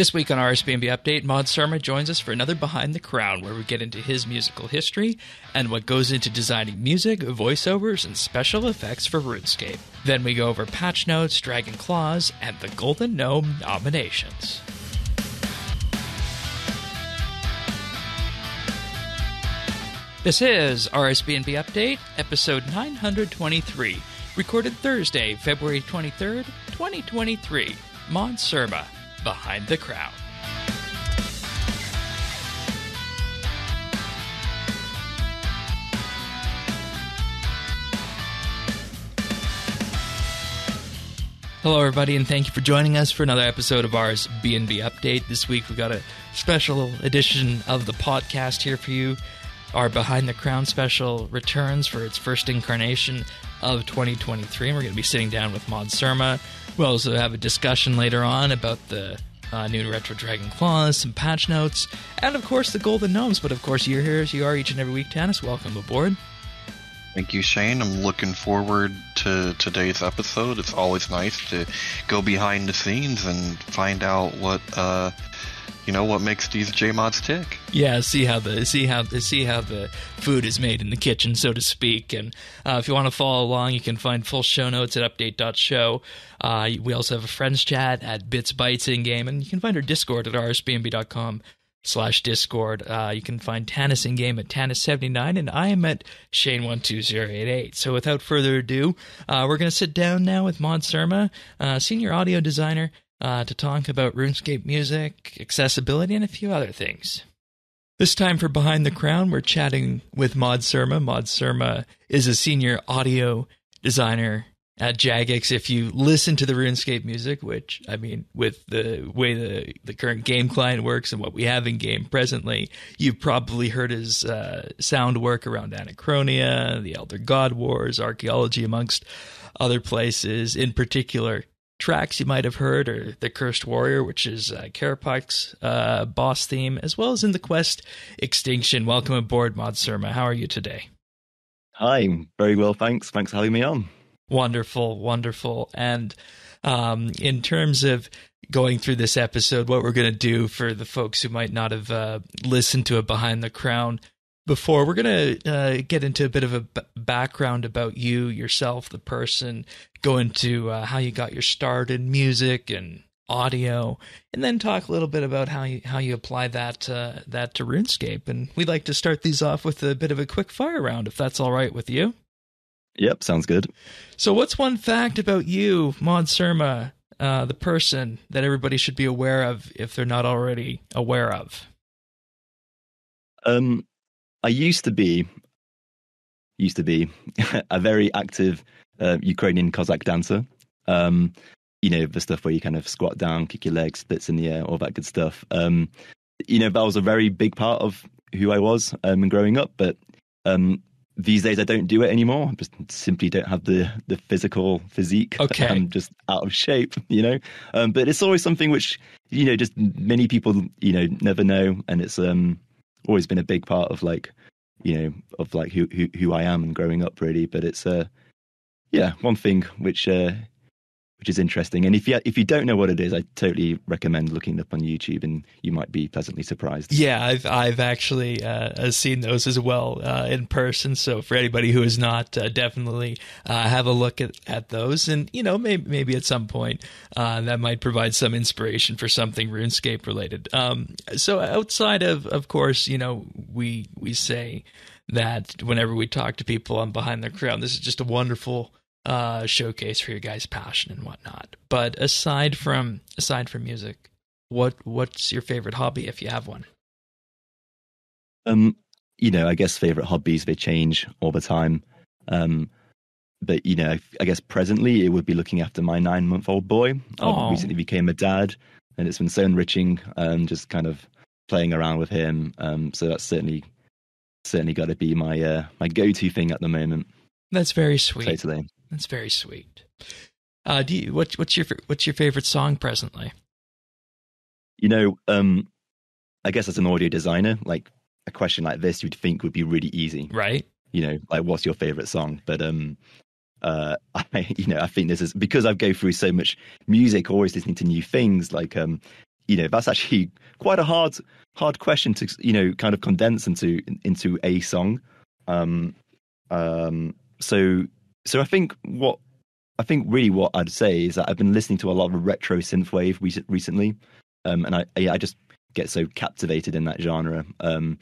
This week on RSBANDB Update, Mod Surma joins us for another Behind the Crown, where we get into his musical history and what goes into designing music, voiceovers, and special effects for RuneScape. Then we go over patch notes, Dragon Claws, and the Golden Gnome nominations. This is RSBANDB Update, episode 923, recorded Thursday, February 23rd, 2023. Mod Surma, Behind the Crown. Hello, everybody, and thank you for joining us for another episode of RSBANDB Update. This week, we got a special edition of the podcast here for you. Our Behind the Crown special returns for its first incarnation of 2023, and we're going to be sitting down with Mod Surma. We'll also have a discussion later on about the new Retro Dragon Claws, some patch notes, and of course the Golden Gnomes. But of course you're here as you are each and every week, Tanis. Welcome aboard. Thank you, Shane. I'm looking forward to today's episode. It's always nice to go behind the scenes and find out what makes these JMods tick. Yeah, see how the food is made in the kitchen, so to speak. And if you want to follow along, you can find full show notes at update.show. We also have a friends chat at BitsBytes in-game, and you can find our Discord at rsbnb.com/Discord. You can find Tanis in-game at Tanis79, and I am at Shane12088. So without further ado, we're going to sit down now with Mod Surma, senior audio designer, to talk about RuneScape music, accessibility, and a few other things. This time for Behind the Crown, we're chatting with Mod Surma. Mod Surma is a senior audio designer at Jagex. If you listen to the RuneScape music, which, I mean, with the way the current game client works and what we have in game presently, you've probably heard his sound work around Anachronia, the Elder God Wars, Archaeology, amongst other places. In particular, tracks you might have heard are The Cursed Warrior, which is Karapak's boss theme, as well as in the quest Extinction. Welcome aboard, Mod Surma. How are you today? Hi, very well, thanks. Thanks for having me on. Wonderful, wonderful. And in terms of going through this episode, what we're going to do for the folks who might not have listened to it Behind the Crown before, we're going to get into a bit of a background about you, yourself, the person, go into how you got your start in music and audio, and then talk a little bit about how you apply that to RuneScape. And we'd like to start these off with a bit of a quick fire round, if that's all right with you. Yep, sounds good. So what's one fact about you, Mod Surma, the person, that everybody should be aware of if they're not already aware of? I used to be a very active Ukrainian Cossack dancer. The stuff where you kind of squat down, kick your legs, splits in the air, all that good stuff. That was a very big part of who I was growing up. But these days I don't do it anymore. I just simply don't have the physical physique. Okay. I'm just out of shape, But it's always something which, just many people, never know. And it's always been a big part of who I am and growing up, really. But it's one thing which is interesting. And if you don't know what it is, I totally recommend looking it up on YouTube, and you might be pleasantly surprised. Yeah, I've actually seen those as well in person. So for anybody who has not, definitely have a look at those, and maybe at some point that might provide some inspiration for something RuneScape related. So outside of course, we say that whenever we talk to people on Behind the Crown, this is just a wonderful showcase for your guys' passion and whatnot. But aside from music, what's your favorite hobby, if you have one? I guess favorite hobbies, they change all the time. But I guess presently it would be looking after my 9-month-old boy. I recently became a dad, and it's been so enriching, just kind of playing around with him. So that's certainly got to be my go-to thing at the moment. That's very sweet. Totally. That's very sweet. What's your favorite song presently? I guess as an audio designer, like a question like this, you'd think would be really easy, right? What's your favorite song? But I think this is because I go through so much music, always listening to new things. Like that's actually quite a hard question to kind of condense into a song. So I think what I'd say is that I've been listening to a lot of retro synthwave recently, and I just get so captivated in that genre. And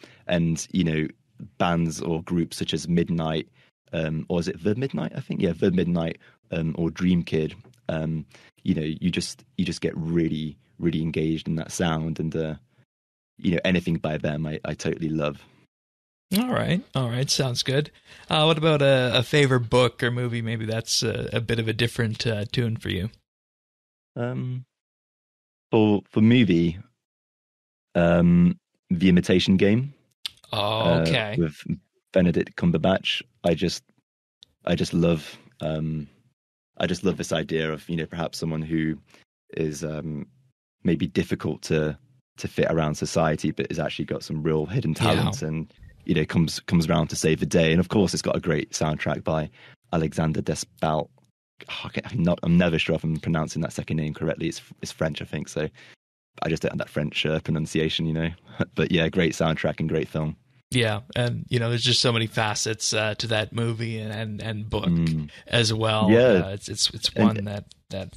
bands or groups such as Midnight, or is it The Midnight? I think, yeah, The Midnight, or Dream Kid. You just get really, really engaged in that sound, and anything by them I totally love. All right, sounds good. What about a favorite book or movie? Maybe that's a bit of a different tune for you. For movie, The Imitation Game. Oh, okay. With Benedict Cumberbatch. I just love this idea of perhaps someone who is maybe difficult to fit around society, but has actually got some real hidden talents, and comes around to save the day. And of course, it's got a great soundtrack by Alexander Desplat. I'm never sure if I'm pronouncing that second name correctly. It's French, I think. So I just don't have that French pronunciation, But yeah, great soundtrack and great film. Yeah, and there's just so many facets to that movie and book as well. Yeah, it's one that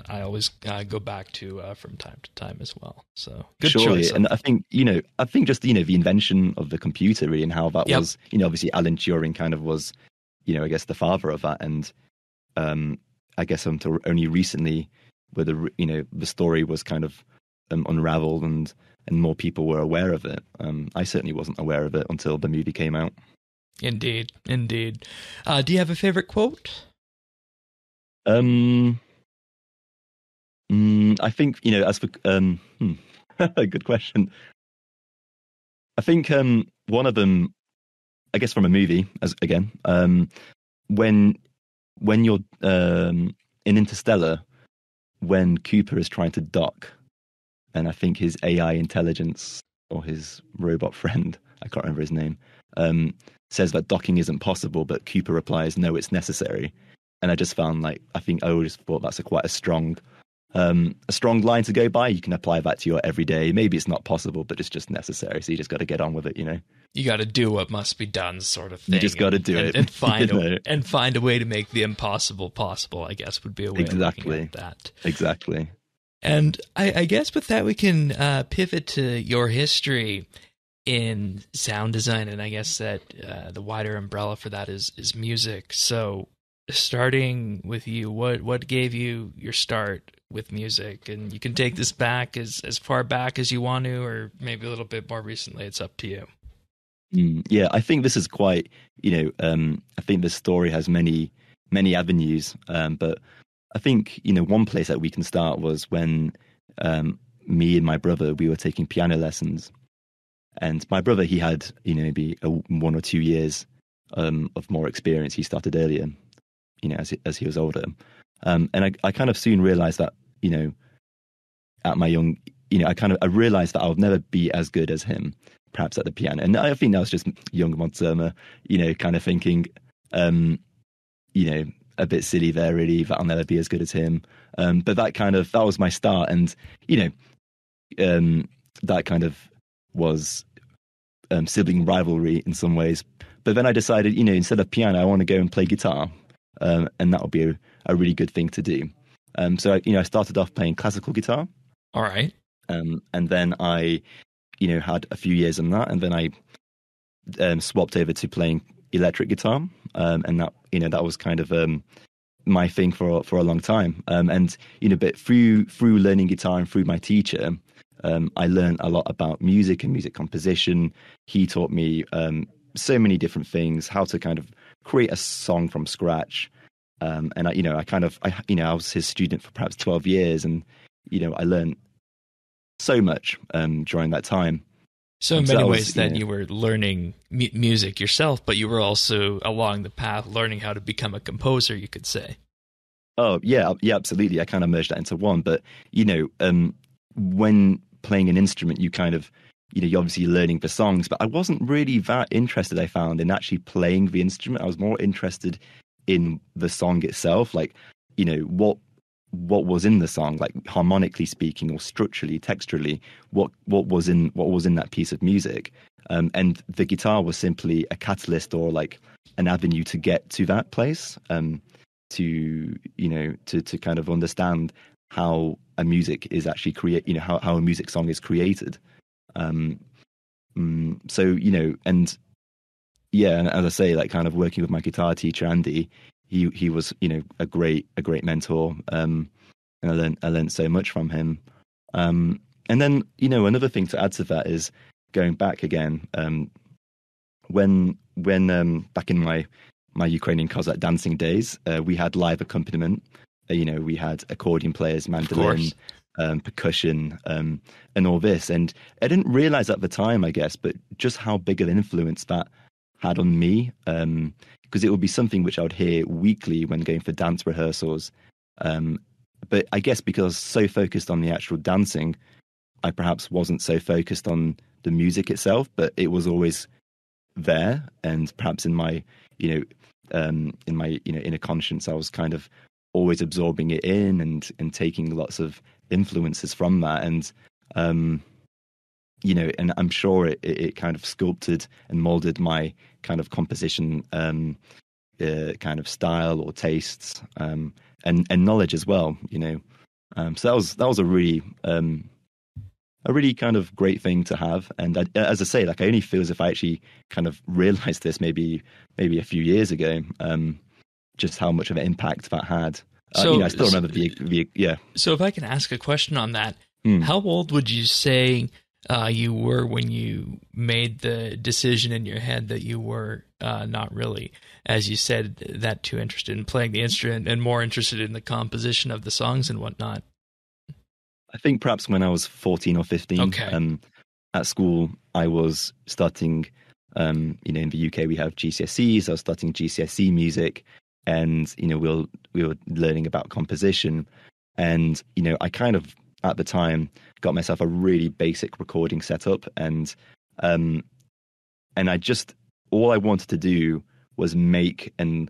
I always go back to from time to time as well. So good choice. And I think just the invention of the computer really, and how that was. Obviously Alan Turing kind of was, I guess the father of that, and I guess until only recently, where the story was kind of unraveled and more people were aware of it. I certainly wasn't aware of it until the movie came out. Indeed. Do you have a favorite quote? I think, as for good question. I think one of them, I guess from a movie, when you're in Interstellar, when Cooper is trying to dock, and I think his AI intelligence or his robot friend, I can't remember his name, says that docking isn't possible, but Cooper replies, no, it's necessary. And I just found I always thought that's quite a strong line to go by. You can apply that to your everyday. Maybe it's not possible, but it's just necessary. So you just got to get on with it, You got to do what must be done, sort of thing. You just got to do it. And find a way to make the impossible possible, I guess, would be a way of looking at that. Exactly. And I guess with that, we can pivot to your history in sound design. And I guess that the wider umbrella for that is music. So starting with you, what gave you your start with music? And you can take this back as far back as you want to, or maybe a little bit more recently. It's up to you. Yeah, I think this is quite, I think this story has many avenues, but I think, one place that we can start was when me and my brother, we were taking piano lessons. And my brother, he had, maybe 1 or 2 years of more experience. He started earlier, as he was older. And I kind of soon realized that, at my young, I realized that I would never be as good as him, perhaps at the piano. And I think that was just young Surma, kind of thinking, a bit silly there, really, that I'll never be as good as him. But that was my start. And, that kind of was sibling rivalry in some ways. But then I decided, instead of piano, I want to go and play guitar. And that would be a really good thing to do. So, I started off playing classical guitar. All right. And then I, had a few years on that. And then I swapped over to playing electric guitar. And that, that was kind of my thing for a long time. And, but through learning guitar and through my teacher, I learned a lot about music and music composition. He taught me so many different things, how to kind of create a song from scratch. And I was his student for perhaps 12 years, and I learned so much during that time. So in many ways you were learning music yourself, but you were also along the path learning how to become a composer, you could say. Oh, yeah, absolutely. I kind of merged that into one. But, when playing an instrument, you kind of, you're obviously learning the songs, but I wasn't really that interested, I found, in actually playing the instrument. I was more interested in the song itself, like, what what was in the song, like harmonically speaking or structurally, texturally, what was in that piece of music. And the guitar was simply a catalyst or like an avenue to get to that place, to kind of understand how a music is actually how a music song is created. So, and yeah, and as I say, like kind of working with my guitar teacher, Andy, he was, a great mentor. And I learned so much from him. And then, another thing to add to that is going back again, when back in my Ukrainian Cossack dancing days, we had live accompaniment. We had accordion players, mandolin, percussion, and all this. And I didn't realize at the time, I guess, but just how big of an influence that had on me, because it would be something which I would hear weekly when going for dance rehearsals. But I guess because I was so focused on the actual dancing, I perhaps wasn't so focused on the music itself, but it was always there. And perhaps in my, inner conscience, I was kind of always absorbing it in and taking lots of influences from that. And, and I'm sure it kind of sculpted and molded my kind of composition, kind of style or tastes, and knowledge as well, So that was a really kind of great thing to have. And as I say, like I only feel as if I actually kind of realized this maybe a few years ago, just how much of an impact that had. So I still remember yeah. So if I can ask a question on that, how old would you say you were when you made the decision in your head that you were not really, as you said, that too interested in playing the instrument and more interested in the composition of the songs and whatnot? I think perhaps when I was 14 or 15. Okay. At school, I was starting, in the UK we have GCSEs. I was starting GCSE music, and we were learning about composition, and I kind of at the time got myself a really basic recording setup, and I just, all I wanted to do was make and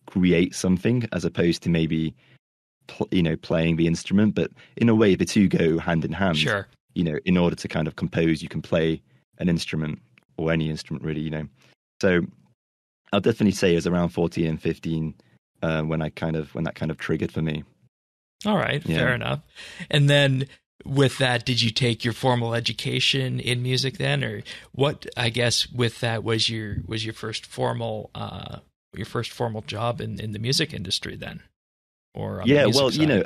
create something, as opposed to maybe playing the instrument. But in a way, the two go hand in hand. Sure. In order to kind of compose, you can play an instrument, or any instrument really. So I'll definitely say it was around 14 and 15 when that kind of triggered for me. All right, fair enough. And then with that, did you take your formal education in music then, or what? I guess with that was your first formal job in the music industry then, or on the music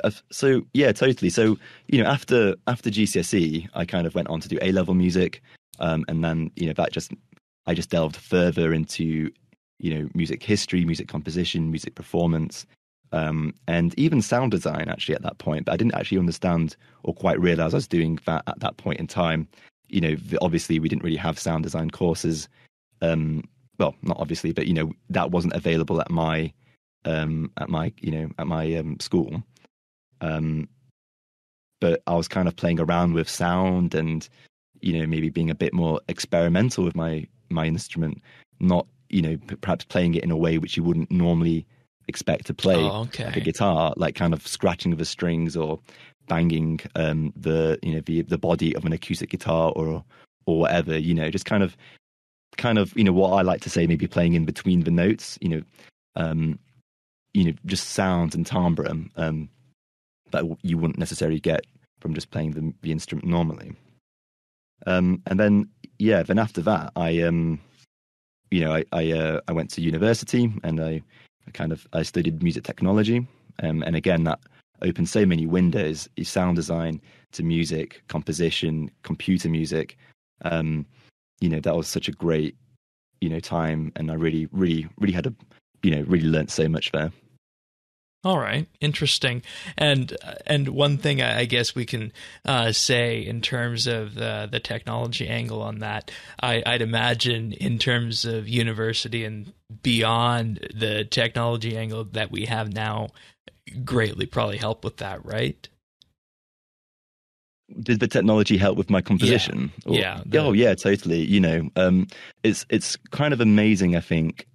side? So yeah, totally. So after GCSE, I kind of went on to do A-level music, and then I just delved further into music history, music composition, music performance. And even sound design actually at that point, but I didn't actually understand or quite realize I was doing that at that point in time. Obviously we didn't really have sound design courses. Well, not obviously, but that wasn't available at my school. But I was kind of playing around with sound and maybe being a bit more experimental with my instrument, not perhaps playing it in a way which you wouldn't normally expect to play, like a guitar, like kind of scratching the strings or banging the body of an acoustic guitar or whatever, just kind of what I like to say, maybe playing in between the notes, just sounds and timbre that you wouldn't necessarily get from just playing the instrument normally. And then after that, I went to university, and I studied music technology, and again that opened so many windows: sound design to music composition, computer music. That was such a great time, and I really had really learnt so much there. All right, interesting. And one thing I guess we can say in terms of the technology angle on that, I'd imagine in terms of university and beyond, the technology angle that we have now greatly probably help with that, right? Did the technology help with my composition? Yeah. Yeah, totally. It's kind of amazing, I think,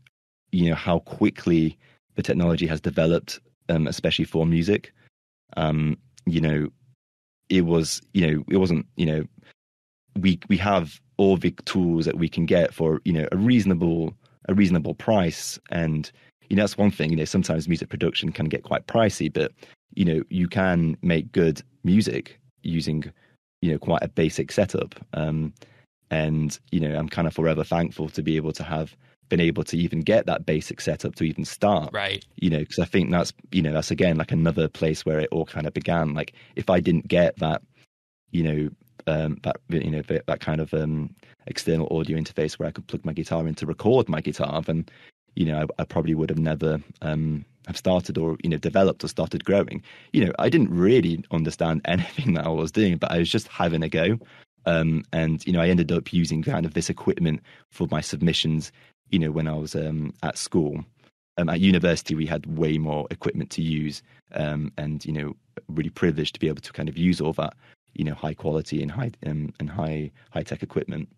how quickly the technology has developed, especially for music. you know, it wasn't, you know, we have all the tools that we can get for, you know, a reasonable price. And, you know, that's one thing, you know, sometimes music production can get quite pricey, but, you know, you can make good music using, you know, quite a basic setup. And, you know, I'm kind of forever thankful to be able to have been able to even get that basic setup to even start. Right. You know, because I think that's, you know, that's again, like another place where it all kind of began. Like if I didn't get that, you know, that kind of external audio interface where I could plug my guitar in to record my guitar, then, you know, I probably would have never have started or, you know, developed or started growing. You know, I didn't really understand anything that I was doing, but I was just having a go. And, you know, I ended up using kind of this equipment for my submissions, you know, when I was at school. At university, we had way more equipment to use, and, you know, really privileged to be able to kind of use all that, you know, high quality and high tech equipment.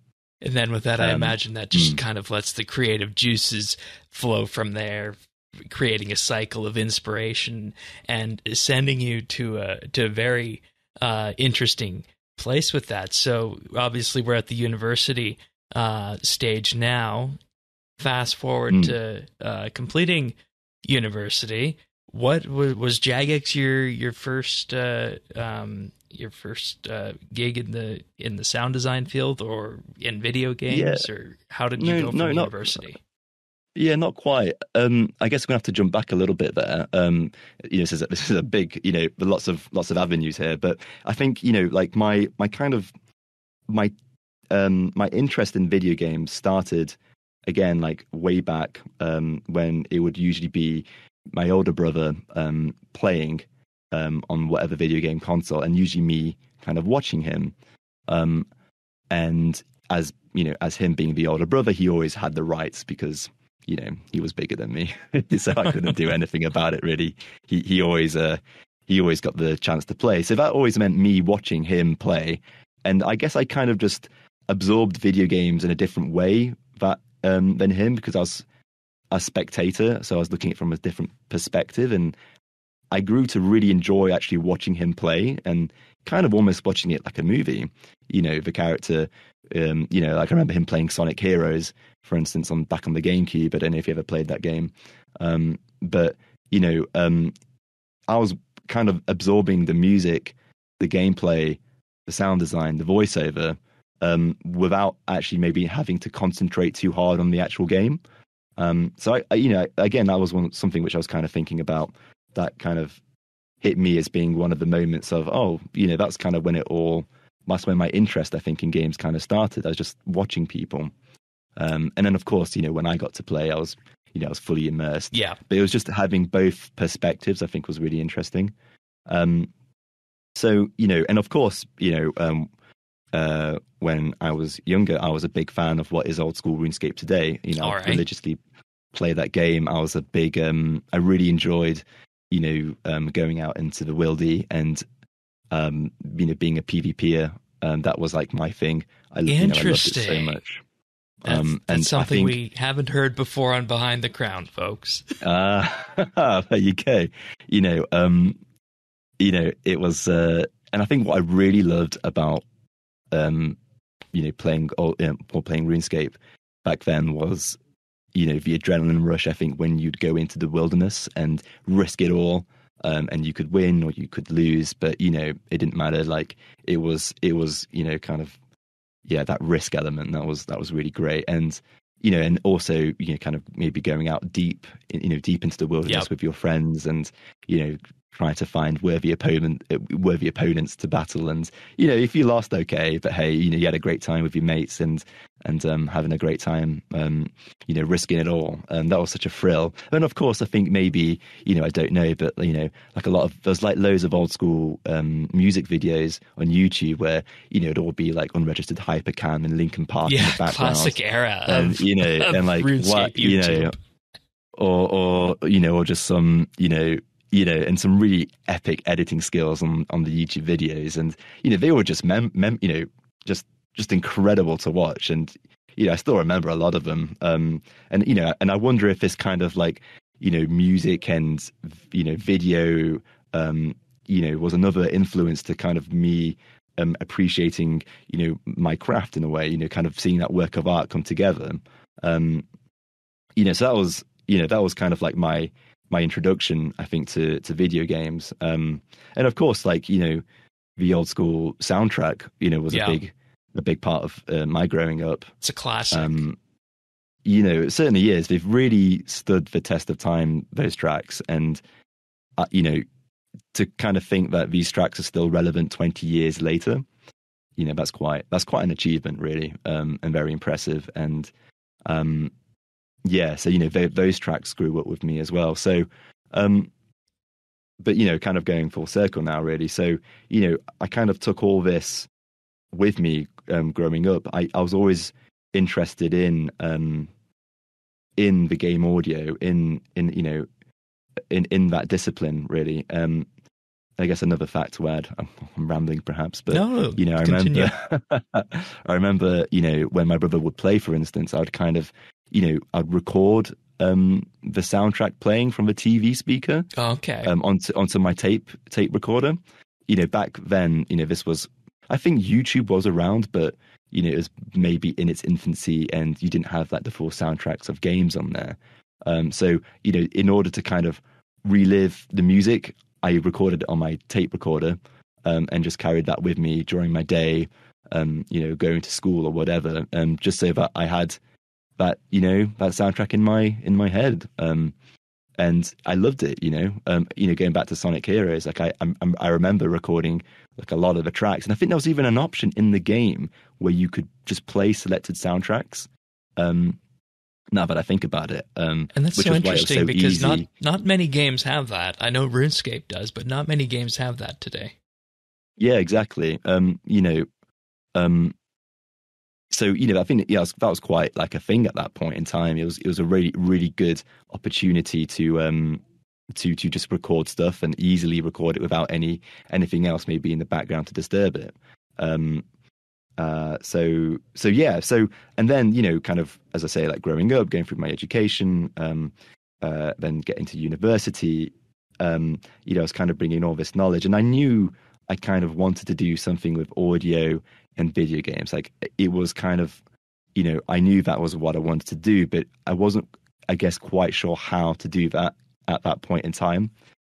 And then with that, I imagine that just kind of lets the creative juices flow from there, creating a cycle of inspiration and sending you to a very interesting place with that. So obviously we're at the university stage now. Fast forward to completing university. What was Jagex your first gig in the sound design field or in video games, or how did you go from university? Not quite. I guess we're gonna have to jump back a little bit there. You know, this is a big, you know, lots of avenues here. But I think, you know, like my interest in video games started again, like way back when it would usually be my older brother playing on whatever video game console, and usually me kind of watching him. And as you know, as him being the older brother, he always had the rights because, you know, he was bigger than me, so I couldn't do anything about it really. He always got the chance to play, so that always meant me watching him play. And I guess I kind of just absorbed video games in a different way than him, because I was a spectator, so I was looking at it from a different perspective, and I grew to really enjoy actually watching him play and kind of almost watching it like a movie. You know, the character, you know, like I remember him playing Sonic Heroes, for instance, back on the GameCube. I don't know if you ever played that game. But, you know, I was kind of absorbing the music, the gameplay, the sound design, the voiceover, without actually maybe having to concentrate too hard on the actual game. So I you know, again, that was something which I was kind of thinking about, that kind of hit me as being one of the moments of, oh, you know, that's kind of when that's when my interest, I think, in games kind of started. I was just watching people. And then, of course, you know, when I got to play, I was fully immersed. Yeah. But it was just having both perspectives, I think, was really interesting. So, you know, and of course, you know, when I was younger, I was a big fan of what is old school RuneScape today. You know, I religiously play that game. I was a big, I really enjoyed, you know, going out into the wildy and, you know, being a PvPer. That was like my thing. I loved it so much. That's something we haven't heard before on Behind the Crown, folks. There you go. You know, it was, and I think what I really loved about, you know, playing RuneScape back then was, you know, the adrenaline rush. I think when you'd go into the wilderness and risk it all, and you could win or you could lose, but, you know, it didn't matter. Like it was, you know, kind of, yeah, that risk element that was really great. And, you know, and also, you know, kind of maybe going out deep into the wilderness with your friends, and, you know, trying to find worthy opponents to battle. And, you know, if you lost, okay, but hey, you know, you had a great time with your mates and having a great time, you know, risking it all. That was such a thrill. And of course, I think maybe, you know, I don't know, but, you know, like there's like loads of old school music videos on YouTube where, you know, it'd all be like unregistered hypercam and Linkin Park in the background. Classic era of, you know, and like what, you know, or you know, or just some, you know, and some really epic editing skills on the YouTube videos. And, you know, they were just, you know, just incredible to watch. And, you know, I still remember a lot of them. And, you know, and I wonder if this kind of like, you know, music and, you know, video, was another influence to kind of me appreciating, my craft in a way, kind of seeing that work of art come together. So that was kind of like my introduction, I think, to video games. And of course, like, the old school soundtrack, was a big part of my growing up. It's a classic. It certainly is. They've really stood the test of time, those tracks. And, to kind of think that these tracks are still relevant 20 years later, that's quite an achievement, really, and very impressive. And, so, those tracks grew up with me as well. So, but, kind of going full circle now, really. So, I kind of took all this with me growing up. I was always interested in the game audio, in that discipline, really. I guess another fact to add, I'm rambling perhaps, but no, I remember, when my brother would play, for instance, I would kind of, I'd record the soundtrack playing from the TV speaker, onto my tape recorder. Back then, this was, I think YouTube was around, but it was maybe in its infancy, and you didn't have like the full soundtracks of games on there. So in order to kind of relive the music, I recorded it on my tape recorder, and just carried that with me during my day, going to school or whatever, just so that I had that, that soundtrack in my head. And I loved it, going back to Sonic Heroes, like I remember recording like a lot of the tracks, and I think there was even an option in the game where you could just play selected soundtracks. Now that I think about it, and that's so interesting, because not many games have that. I know RuneScape does, but not many games have that today. Yeah, exactly. So I think that was quite like a thing at that point in time. It was a really, really good opportunity to just record stuff and easily record it without anything else maybe in the background to disturb it. And then kind of, as I say, like growing up, going through my education, then getting to university, I was kind of bringing all this knowledge, and I knew I kind of wanted to do something with audio and video games. Like, it was kind of, I knew that was what I wanted to do, but I wasn't, I guess, quite sure how to do that at that point in time.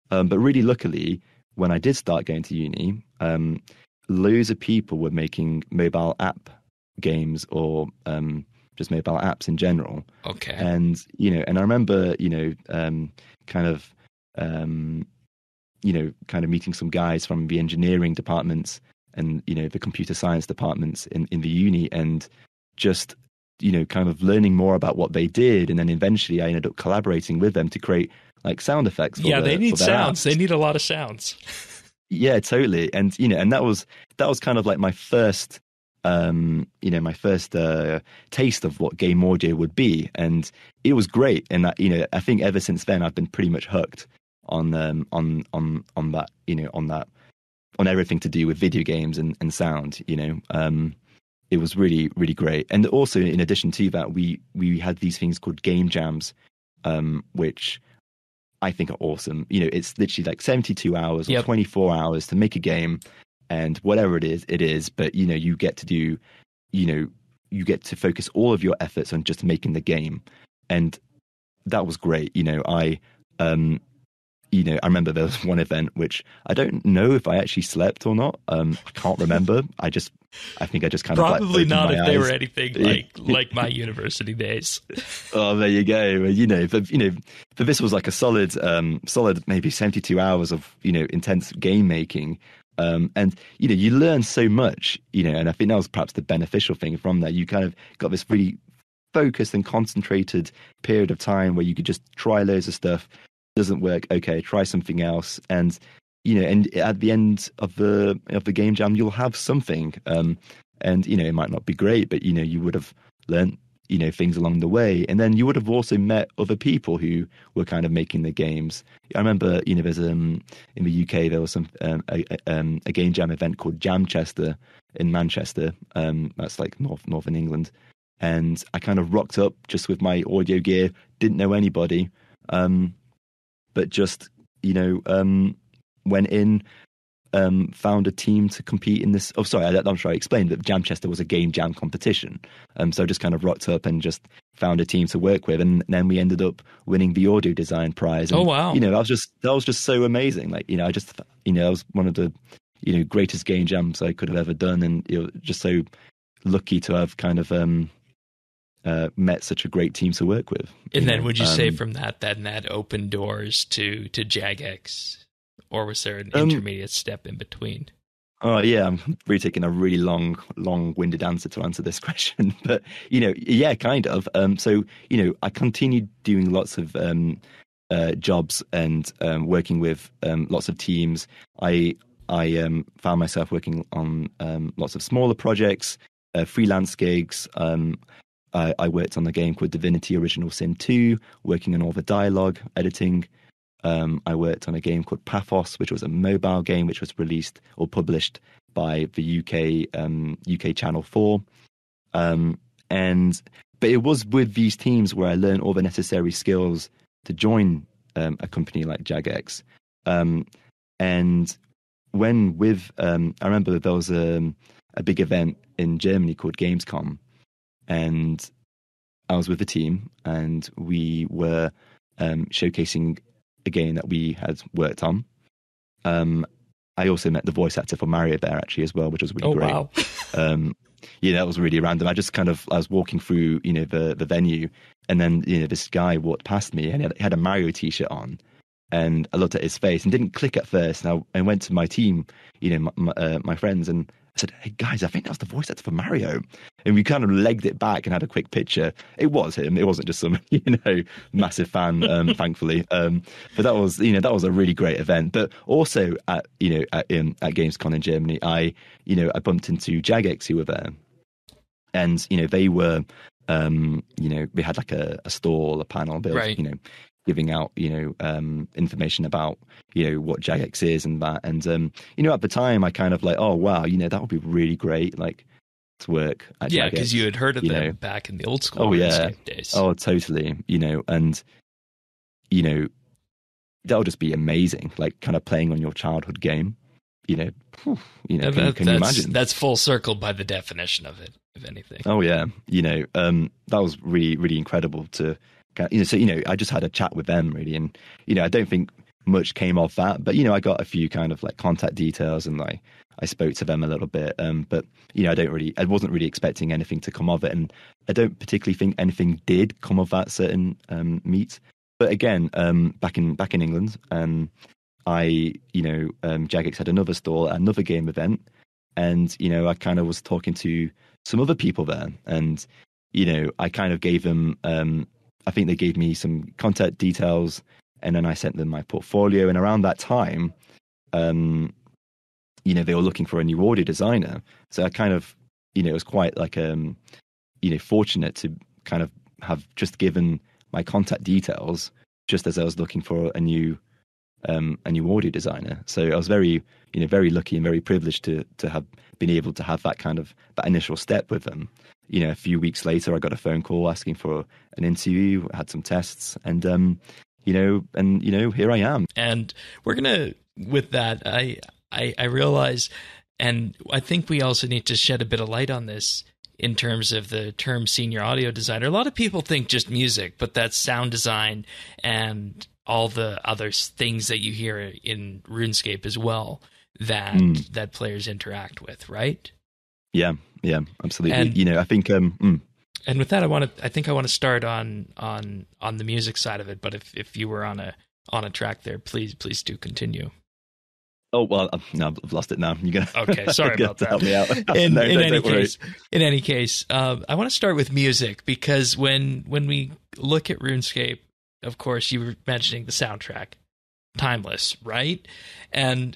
But really, luckily, when I did start going to uni, loads of people were making mobile app games, or just mobile apps in general. Okay. And, and I remember, kind of meeting some guys from the engineering departments and, the computer science departments in the uni, and just, kind of learning more about what they did. And then eventually I ended up collaborating with them to create like sound effects. They need sounds. Apps. They need a lot of sounds. Yeah, totally. And, and that was kind of like my first, taste of what game audio would be. And it was great. And that, I think ever since then, I've been pretty much hooked on that, on everything to do with video games and sound. It was really, really great. And also, in addition to that, we had these things called game jams, which I think are awesome. It's literally like 72 hours or 24 hours to make a game, and whatever it is. But, you get to do, you get to focus all of your efforts on just making the game. And that was great. I remember there was one event which I don't know if I actually slept or not. I can't remember. I think I just kind probably of not if eyes. They were anything like my university days. Oh, there you go. But this was like a solid maybe 72 hours of intense game making. And you learn so much. And I think that was perhaps the beneficial thing from that. You kind of got this really focused and concentrated period of time where you could just try loads of stuff. Doesn't work, okay, try something else. And and at the end of the game jam, you'll have something, and it might not be great, but you would have learned things along the way. And then you would have also met other people who were kind of making the games. I remember there's in the UK there was some a game jam event called Jamchester in Manchester, that's like northern England, and I kind of rocked up just with my audio gear, didn't know anybody, but just went in, found a team to compete in this. Oh, sorry, I'm sure I explained that Jamchester was a game jam competition. So I just kind of rocked up and just found a team to work with, and then we ended up winning the audio design prize. And, oh wow! That was just so amazing. Like, I just, that was one of the, greatest game jams I could have ever done, and just so lucky to have kind of met such a great team to work with. And then, would you say from that opened doors to Jagex? Or was there an intermediate step in between? Oh, yeah, I'm really taking a really long-winded answer to answer this question. But, yeah, kind of. So, I continued doing lots of jobs and working with lots of teams. I found myself working on lots of smaller projects, freelance gigs. I worked on a game called Divinity Original Sin 2, working on all the dialogue, editing. I worked on a game called Paphos, which was a mobile game which was released or published by the UK Channel 4. But it was with these teams where I learned all the necessary skills to join a company like Jagex. And when I remember there was a big event in Germany called Gamescom, and I was with the team, and we were showcasing a game that we had worked on. I also met the voice actor for Mario Bear actually as well, which was really great. Wow. That was really random. I was walking through, the venue, and then, this guy walked past me, and he had a Mario t-shirt on, and I looked at his face and didn't click at first. And I went to my team, my friends, and I said, "Hey guys, I think that was the voice actor for Mario." And we kind of legged it back and had a quick picture. It was him. It wasn't just some, massive fan, thankfully. But that was a really great event. But also at Gamescom in Germany, I bumped into Jagex, who were there, and they were, they had like a stall, a panel, they were, giving out, information about, what Jagex is and that. And, at the time I kind of like, oh, wow, that would be really great, like, to work at Jagex. Yeah, because you had heard of them back in the old school RuneScape days. Oh, totally. And, that would just be amazing, like kind of playing on your childhood game, can you imagine? That's full circle by the definition of it, if anything. Oh, yeah. That was really, really incredible to, I just had a chat with them really, and I don't think much came of that, but I got a few kind of like contact details, and I spoke to them a little bit, but I wasn't really expecting anything to come of it, and I don't particularly think anything did come of that certain meet. But again, back in England, Jagex had another stall at another game event, and I kind of was talking to some other people there, and I kind of gave them I think they gave me some contact details, and then I sent them my portfolio. And around that time, they were looking for a new audio designer. So I kind of, it was quite like, fortunate to kind of have just given my contact details just as I was looking for a new audio designer. So I was very, very lucky and very privileged to have been able to have that kind of that initial step with them. A few weeks later, I got a phone call asking for an interview. I had some tests, and here I am. And we're gonna, with that, I realize, and I think we also need to shed a bit of light on this in terms of the term senior audio designer. A lot of people think just music, but that's sound design and all the other things that you hear in RuneScape as well that players interact with, right? Yeah, absolutely. And, I think and with that, I think I want to start on the music side of it, but if you were on a track there, please do continue. Oh, well, no, I've lost it now. You're gonna Okay, sorry about that. Help me out. In any case, I want to start with music, because when we look at RuneScape, of course, you were mentioning the soundtrack, timeless, right? And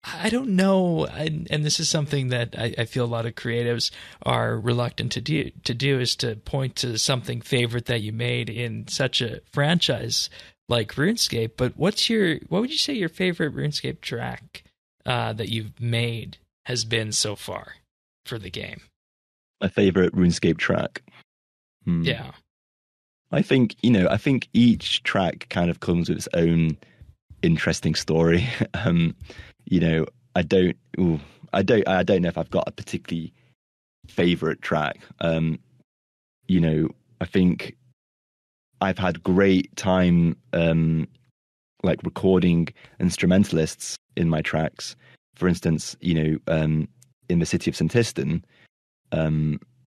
I don't know, and this is something that I feel a lot of creatives are reluctant to do is to point to something favorite that you made in such a franchise like RuneScape. But what would you say your favorite RuneScape track that you've made has been so far for the game? My favorite RuneScape track? Yeah. I think each track kind of comes with its own interesting story. You know, I don't know if I've got a particularly favorite track. You know, I think I've had great time like recording instrumentalists in my tracks. For instance, you know, in the City of St.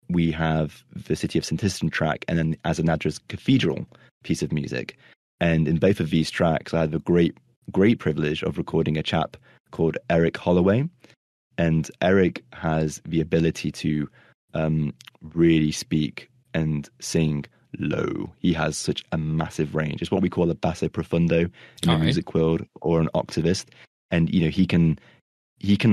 We have the City of St. track and then Azanadra's Cathedral piece of music. And in both of these tracks, I had the great privilege of recording a chap called Eric Holloway. And Eric has the ability to really speak and sing low. He has such a massive range. It's what we call a basso profundo in the music world, or an octavist. And, you know, he can,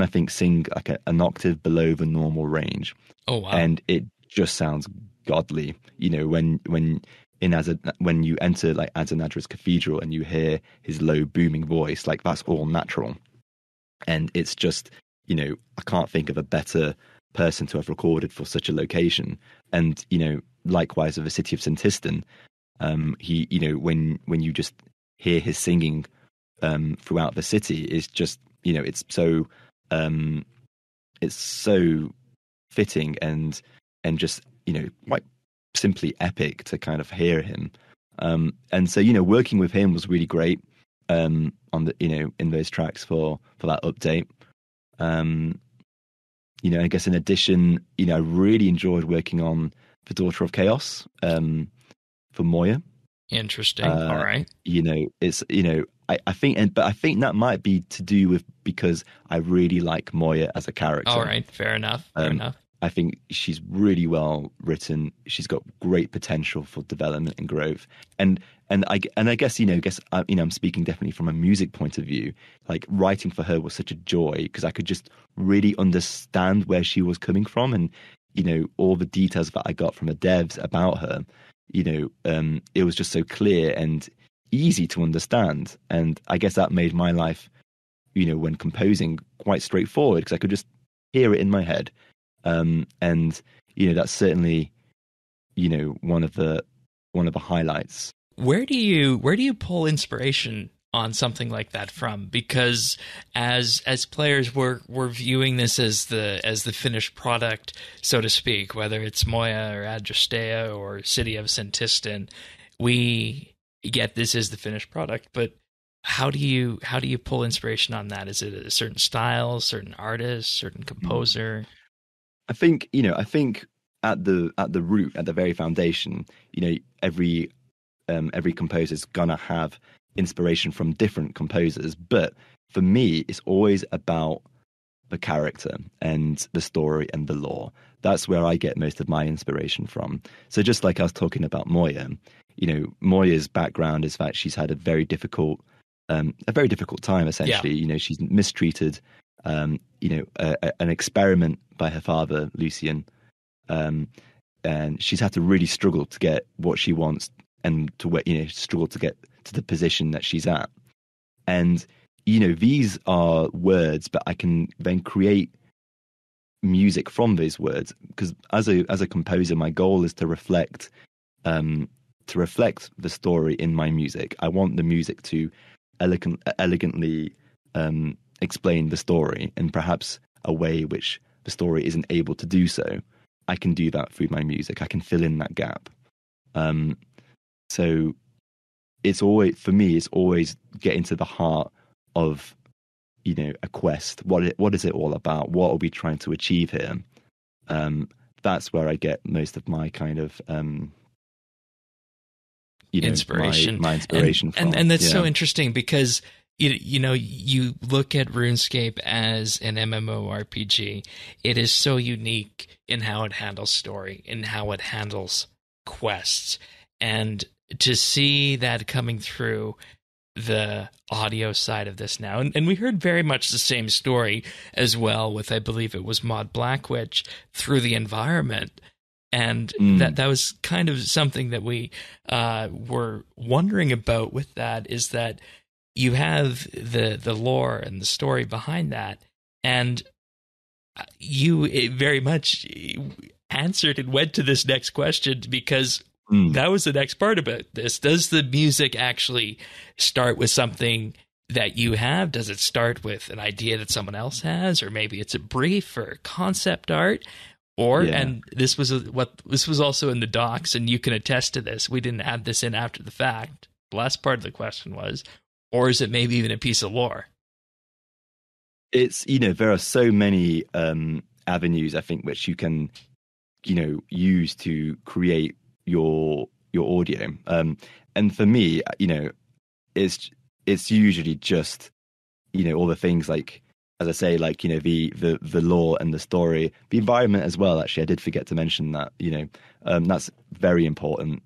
I think, sing like an octave below the normal range. Oh, wow. And it just sounds godly. You know, when you enter like Azanadra's Cathedral and you hear his low booming voice, like that's all natural. And it's just, you know, I can't think of a better person to have recorded for such a location. And, you know, likewise with the City of St. He, you know, when you just hear his singing throughout the city, is just, you know, it's so fitting and just, you know, quite simply epic to kind of hear him. And so, you know, working with him was really great on the, you know, in those tracks for that update. You know, I guess in addition, you know, I really enjoyed working on The Daughter of Chaos for Moya. Interesting. All right. You know, it's, you know, I think that might be to do with because I really like Moya as a character. All right. Fair enough. I think she's really well written. She's got great potential for development and growth. And I guess, you know, I'm speaking definitely from a music point of view. Like, writing for her was such a joy because I could just really understand where she was coming from, and, you know, all the details that I got from the devs about her. You know, it was just so clear and easy to understand. And I guess that made my life, you know, when composing, quite straightforward because I could just hear it in my head. And, you know, that's certainly, you know, one of the highlights. Where do you pull inspiration on something like that from? Because as players, we're viewing this as the finished product, so to speak, whether it's Moya or Adrastea or City of St. we get this is the finished product. But how do you pull inspiration on that? Is it a certain style, certain artist, certain composer? I think at the root, at the very foundation, you know, every composer's gonna have inspiration from different composers, but for me, it's always about the character and the story and the lore. That's where I get most of my inspiration from. So just like I was talking about Moya, you know, Moya's background is that she's had a very difficult time, essentially. Yeah. You know, she's mistreated. You know, an experiment by her father, Lucian, and she's had to really struggle to get what she wants and struggle to get to the position that she's at. And, you know, these are words, but I can then create music from those words because as a composer, my goal is to reflect the story in my music. I want the music to elegantly explain the story in perhaps a way which the story isn't able to do so. I can do that through my music. I can fill in that gap. So it's always getting to the heart of, you know, a quest. What is it all about? What are we trying to achieve here? That's where I get most of my kind of inspiration. My inspiration from. And that's so interesting because you know, you look at RuneScape as an MMORPG. It is so unique in how it handles story, in how it handles quests. And to see that coming through the audio side of this now, and we heard very much the same story as well with, I believe it was Maud Blackwitch, through the environment. And that was kind of something that we were wondering about with that, is that you have the lore and the story behind that, and you very much answered and went to this next question because that was the next part about this. Does the music actually start with something that you have? Does it start with an idea that someone else has, or maybe it's a brief or concept art? Or, and this was also in the docs, and you can attest to this, we didn't add this in after the fact. The last part of the question was, or is it maybe even a piece of lore? It's, there are so many avenues, I think, which you can, use to create your audio. And for me, it's usually just, all the things like, as I say, like, the lore and the story, the environment as well. Actually, I did forget to mention that, that's very important.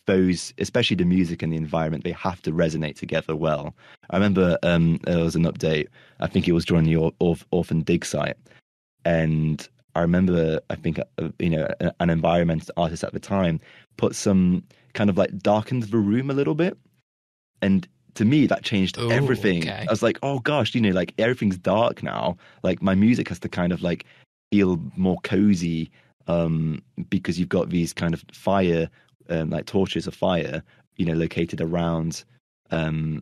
Those, especially the music and the environment, they have to resonate together well. I remember there was an update, I think it was during the Orphan Dig site. And I remember, I think, an environment artist at the time put some kind of like darkened the room a little bit. And to me, that changed everything. Okay. I was like, oh gosh, like everything's dark now. Like my music has to kind of like feel more cozy because you've got these kind of fire, like torches of fire, located around, the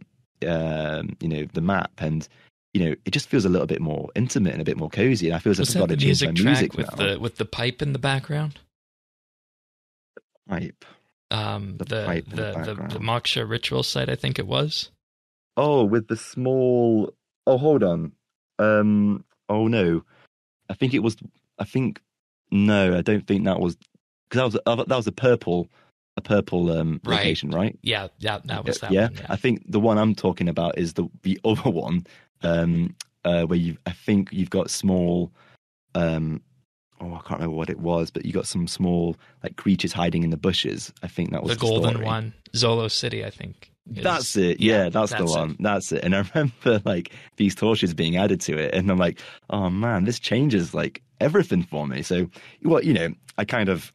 map. And, it just feels a little bit more intimate and a bit more cozy. And I feel as if I've got to change my music now. With the pipe in the background? Pipe. The Moksha ritual site, I think it was. Oh, with the small. Oh, hold on. Oh no, no, I don't think that was, because that was a purple location, right? Yeah, that was that. Yeah? One, yeah, I think the one I'm talking about is the other one, where I think you've got small. I can't remember what it was, but you got some small like creatures hiding in the bushes. I think that was the golden story. one, Zolo City, I think. That's it. Yeah, that's the one. That's it. And I remember like these torches being added to it, and I'm like, oh man, this changes like everything for me. So, well, I kind of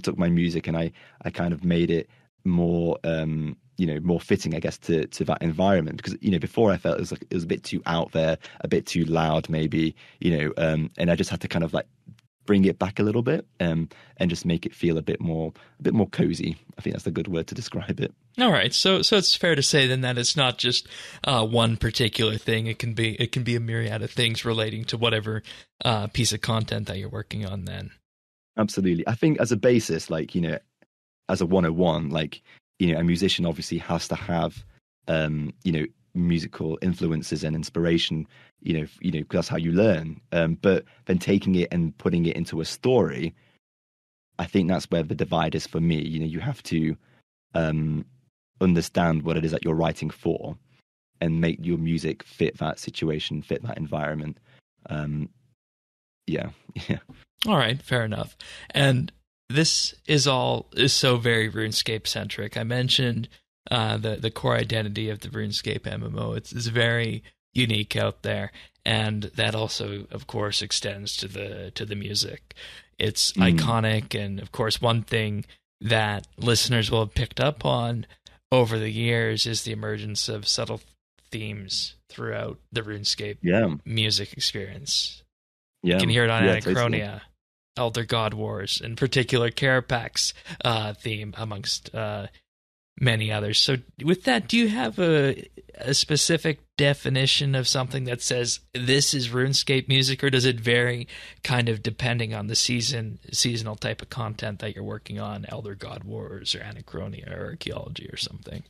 took my music and I kind of made it more, more fitting, I guess, to that environment. Because before I felt it was a bit too out there, a bit too loud, maybe, and I just had to kind of like bring it back a little bit, and just make it feel a bit more cozy. I think that's a good word to describe it. All right, so it's fair to say then that it's not just one particular thing. It can be a myriad of things relating to whatever piece of content that you're working on. Then, absolutely, I think as a basis, like as a 101, like a musician obviously has to have musical influences and inspiration, because that's how you learn. But then taking it and putting it into a story, I think that's where the divide is for me. You have to understand what it is that you're writing for, and make your music fit that situation, fit that environment. Yeah. All right, fair enough. And this is so very RuneScape centric. I mentioned the core identity of the RuneScape MMO. It's very unique out there, and that also, of course, extends to the music. It's iconic, and of course, one thing that listeners will have picked up on over the years is the emergence of subtle themes throughout the RuneScape music experience. Yeah, you can hear it on Anachronia, totally. Elder God Wars, in particular Carapax's theme, amongst many others. So with that, do you have a specific definition of something that says this is RuneScape music, or does it vary kind of depending on the seasonal type of content that you're working on, Elder God Wars or Anachronia or Archaeology or something?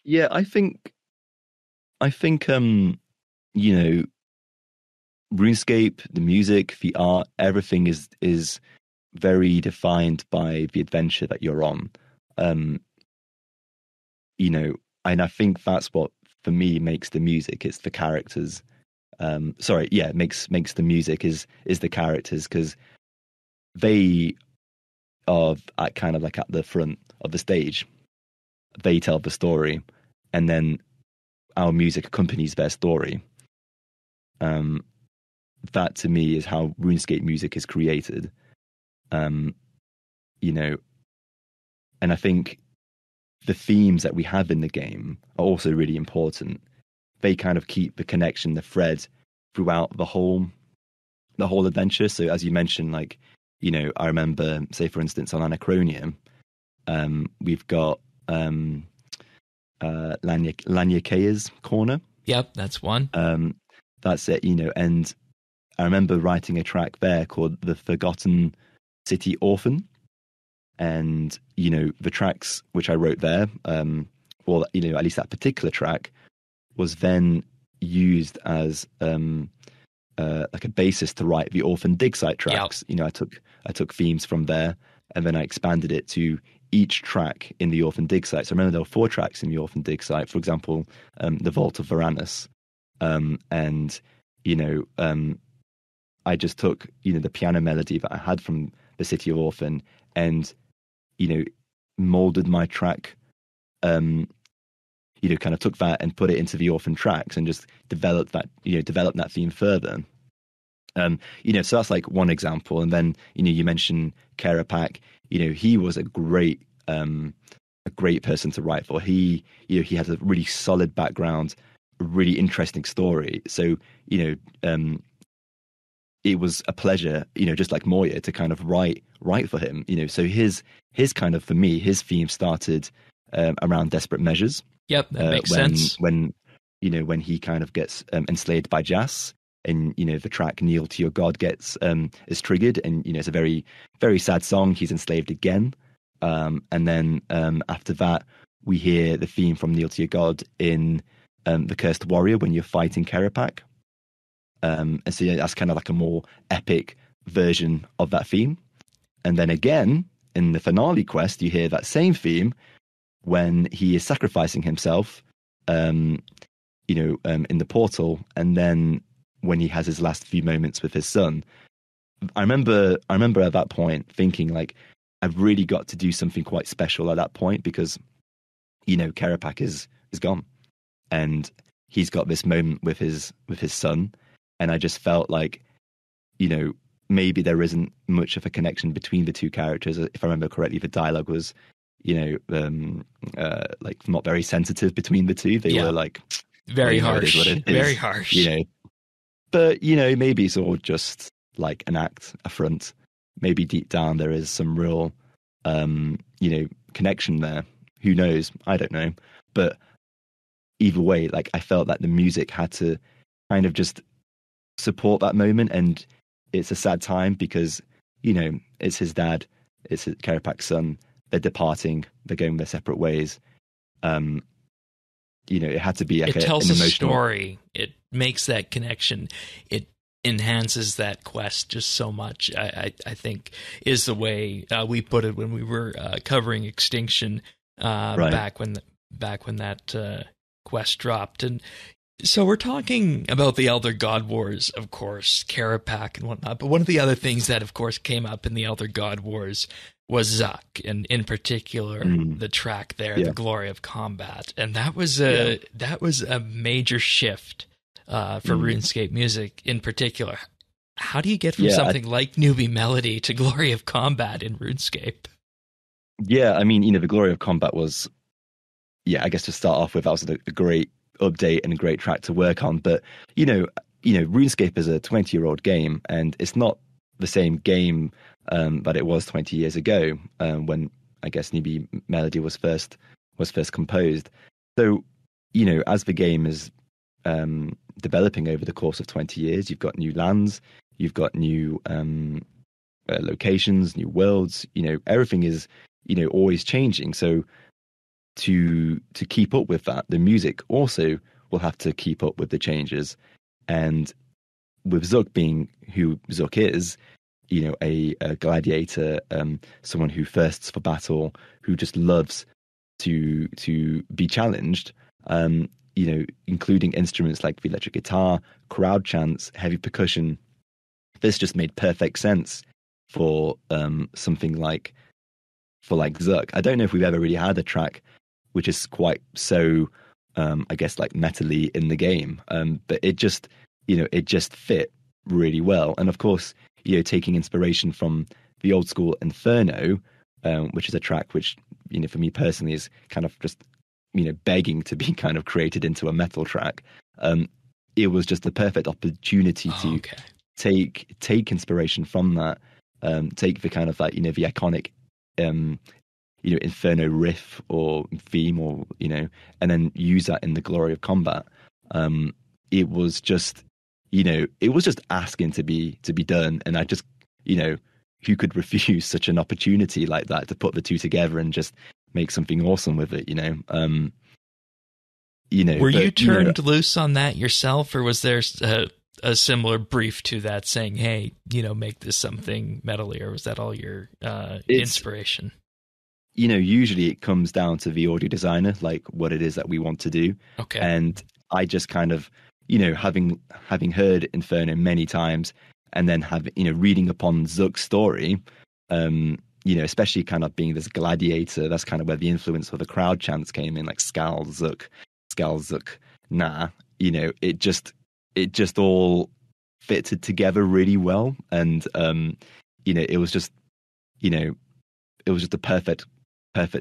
Yeah, I think RuneScape, the music, the art, everything is very defined by the adventure that you're on. And I think that's what, for me, makes the music. It's the characters. Makes the music is the characters, because they are at kind of like at the front of the stage. They tell the story, and then our music accompanies their story. That to me is how RuneScape music is created. And I think the themes that we have in the game are also really important. They kind of keep the connection, the thread throughout the whole adventure. So as you mentioned, I remember, say for instance, on Anachronia, we've got Lanya Kea's Corner. Yep, that's one. That's it, and I remember writing a track there called The Forgotten City Orphan. And, the tracks which I wrote there, or, at least that particular track, was then used as like a basis to write the Orphan Dig Site tracks. Yep. I took themes from there, and then I expanded it to each track in the Orphan Dig Site. So I remember there were 4 tracks in the Orphan Dig Site. For example, The Vault of Varanus. And, I just took, the piano melody that I had from the City of Orphan and, molded my track, kind of took that and put it into the Orphan tracks and just developed that theme further. So that's like one example. And then, you mentioned Kerapak, he was a great person to write for. He has a really solid background, a really interesting story. So, it was a pleasure, just like Moya, to kind of write for him, so his kind of, for me, his theme started around Desperate Measures. Yep, that makes sense. When he kind of gets enslaved by Jas, and the track "Kneel to Your God" is triggered, and it's a very, very sad song. He's enslaved again, and then after that, we hear the theme from "Kneel to Your God" in "The Cursed Warrior" when you're fighting Kerapak. And so that's kind of like a more epic version of that theme. And then again, in the finale quest, you hear that same theme when he is sacrificing himself, in the portal. And then when he has his last few moments with his son, I remember at that point thinking, like, I've really got to do something quite special at that point, because, Kerapak is gone, and he's got this moment with his son. And I just felt like, maybe there isn't much of a connection between the two characters. If I remember correctly, the dialogue was, like not very sensitive between the two. They were like very harsh, very harsh. But maybe it's all just like an act, a front. Maybe deep down there is some real, connection there. Who knows? I don't know. But either way, like, I felt that the music had to kind of just support that moment. And it's a sad time because it's his dad, it's Kerapak's son, they're departing, they're going their separate ways. It had to be like it tells an emotional story. It makes that connection. It enhances that quest just so much. I think is the way we put it when we were covering Extinction right. back when that quest dropped. And so we're talking about the Elder God Wars, of course, Kerapak and whatnot. But one of the other things that, of course, came up in the Elder God Wars was Zuck, and in particular, the track there, The Glory of Combat. And that was a major shift for RuneScape music in particular. How do you get from something like Newbie Melody to Glory of Combat in RuneScape? Yeah, I mean, the Glory of Combat was, I guess to start off with, that was a great update and a great track to work on. But RuneScape is a 20-year-old game, and it's not the same game that it was 20 years ago, when I guess Newbie Melody was first composed. So as the game is developing over the course of 20 years, you've got new lands, you've got new locations, new worlds. Everything is always changing. So to keep up with that, the music also will have to keep up with the changes. And with Zuck being who Zuck is, a gladiator, someone who thirsts for battle, who just loves to be challenged, including instruments like the electric guitar, crowd chants, heavy percussion. This just made perfect sense for something like Zuck. I don't know if we've ever really had a track which is quite so, I guess, like metally in the game. But it just fit really well. And of course, taking inspiration from the old school Inferno, which is a track which, for me personally is kind of just, begging to be kind of created into a metal track. It was just the perfect opportunity to take inspiration from that, take the kind of like, the iconic Inferno riff or theme, or and then use that in the glory of combat. It was just asking to be done, and I just who could refuse such an opportunity like that to put the two together and just make something awesome with it? Were you turned loose on that yourself, or was there a similar brief to that saying, hey, make this something metally, or was that all your inspiration? Usually it comes down to the audio designer, like what it is that we want to do. Okay. And I just kind of, having heard Inferno many times, and then reading upon Zuck's story, especially kind of being this gladiator, that's kind of where the influence of the crowd chants came in, like Skal Zuck, nah. It just all fitted together really well, and it was just a perfect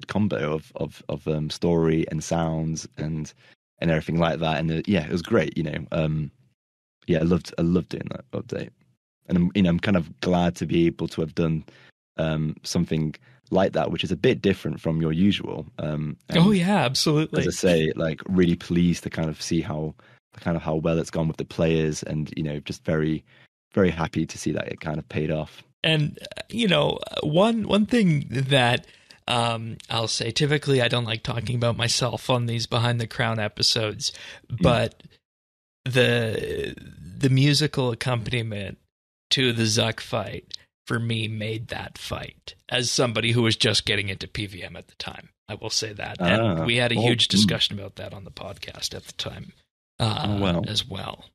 combo of story and sounds and everything like that, and it was great. I loved doing that update, and I'm kind of glad to be able to have done something like that, which is a bit different from your usual. Oh yeah, absolutely. As I say, like really pleased to kind of see how well it's gone with the players, and just very, very happy to see that it kind of paid off. And one thing that I'll say, typically I don't like talking about myself on these Behind the Crown episodes, but the musical accompaniment to the Zuck fight for me made that fight, as somebody who was just getting into PVM at the time. I will say that. And we had a huge discussion about that on the podcast at the time as well.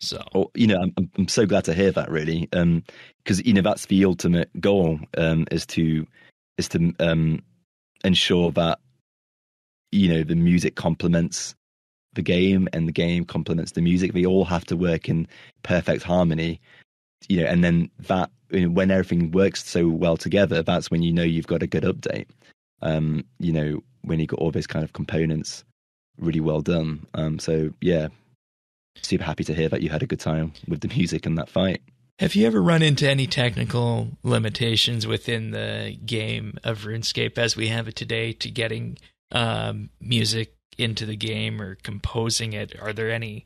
So, I'm so glad to hear that, really, because that's the ultimate goal, is to ensure that the music complements the game and the game complements the music. They all have to work in perfect harmony, and then that when everything works so well together, that's when you've got a good update. When you got all those kind of components really well done. So yeah, super happy to hear that you had a good time with the music and that fight. Have you ever run into any technical limitations within the game of RuneScape as we have it today to getting music into the game or composing it? Are there any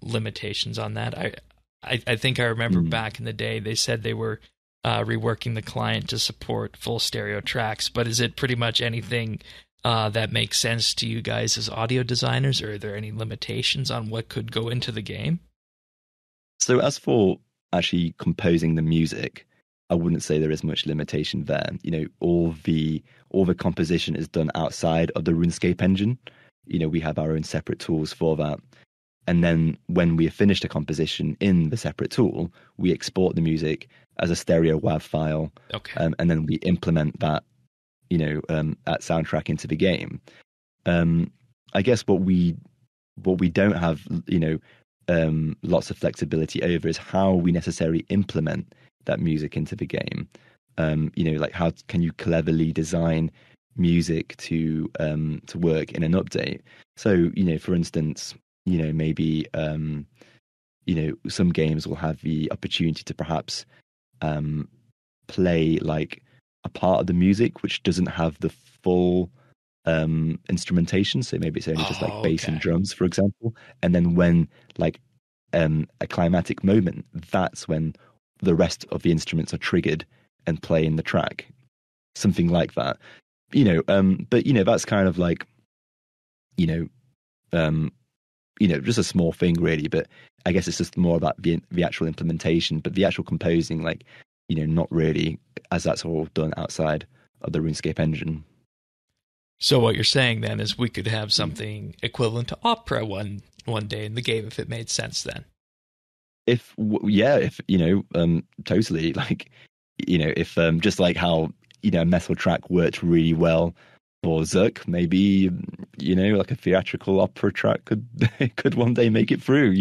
limitations on that? I think I remember back in the day they said they were reworking the client to support full stereo tracks, but is it pretty much anything that makes sense to you guys as audio designers, or are there any limitations on what could go into the game? So as for actually composing the music, I wouldn't say there is much limitation there. All the composition is done outside of the RuneScape engine. We have our own separate tools for that. And then when we have finished a composition in the separate tool, we export the music as a stereo WAV file. Okay. And then we implement that, that soundtrack into the game. I guess what we don't have, lots of flexibility over is how we necessarily implement that music into the game. Like how can you cleverly design music to work in an update? So, for instance, maybe some games will have the opportunity to perhaps play like a part of the music which doesn't have the full instrumentation. So maybe it's only just like bass and drums, for example. And then when like a climatic moment, that's when the rest of the instruments are triggered and play in the track. Something like that. But that's kind of like just a small thing really, but I guess it's just more about the actual implementation, but the actual composing, like, not really, as that's all done outside of the RuneScape engine. So what you're saying then is we could have something equivalent to opera one day in the game if it made sense then. If totally, like, if just like how, a metal track worked really well for Zuck, maybe, like a theatrical opera track could one day make it through,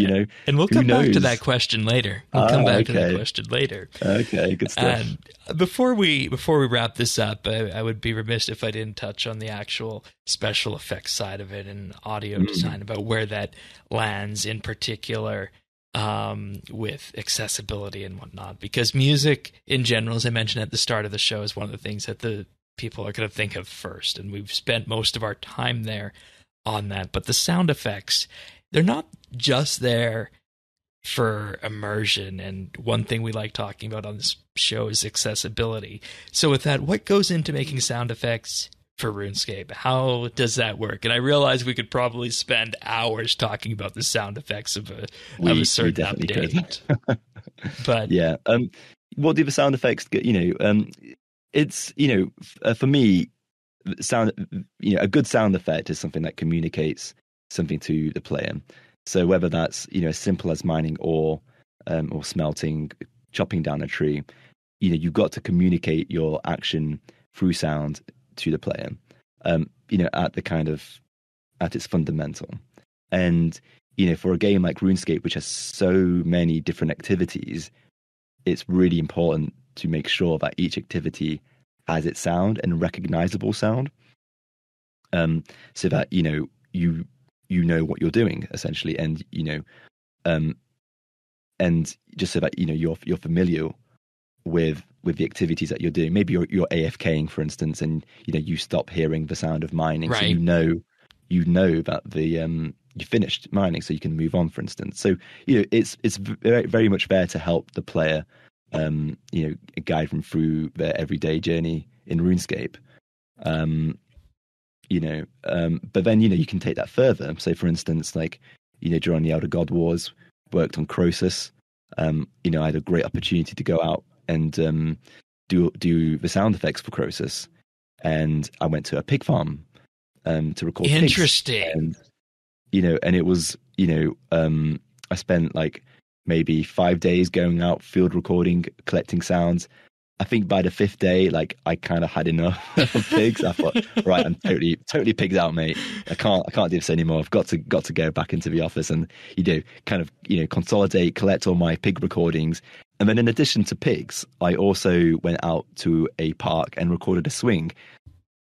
And we'll come back to that question later. To that question later. Okay, good stuff. And before we wrap this up, I would be remiss if I didn't touch on the actual special effects side of it and audio design, about where that lands in particular with accessibility and whatnot. Because music in general, as I mentioned at the start of the show, is one of the things that the people are going to think of first, and we've spent most of our time there on that. But the sound effects, they're not just there for immersion, and one thing we like talking about on this show is accessibility. So with that, what goes into making sound effects for RuneScape? How does that work? And I realize we could probably spend hours talking about the sound effects of a certain update. But yeah, what do the sound effects get? It's for me, sound. A good sound effect is something that communicates something to the player. So whether that's as simple as mining ore, or smelting, chopping down a tree, you've got to communicate your action through sound to the player. At its fundamental. And for a game like RuneScape, which has so many different activities, it's really important to make sure that each activity has its sound and recognizable sound, so that you know what you're doing essentially, and and just so that you're familiar with the activities that you're doing. Maybe you're AFKing, for instance, and you stop hearing the sound of mining, right. So you know that the you finished mining, so you can move on, for instance. So it's very, very much there to help the player, guide them through their everyday journey in RuneScape. But then you can take that further. So for instance, like during the Elder God Wars, worked on Croesus. I had a great opportunity to go out and do the sound effects for Croesus, and I went to a pig farm to record Interesting. pigs. And it was I spent like maybe 5 days going out field recording, collecting sounds. I think by the 5th day, like I kind of had enough of pigs. I thought, right, I'm totally pigged out, mate. I can't do this anymore. I've got to go back into the office and consolidate, collect all my pig recordings. And then in addition to pigs, I also went out to a park and recorded a swing.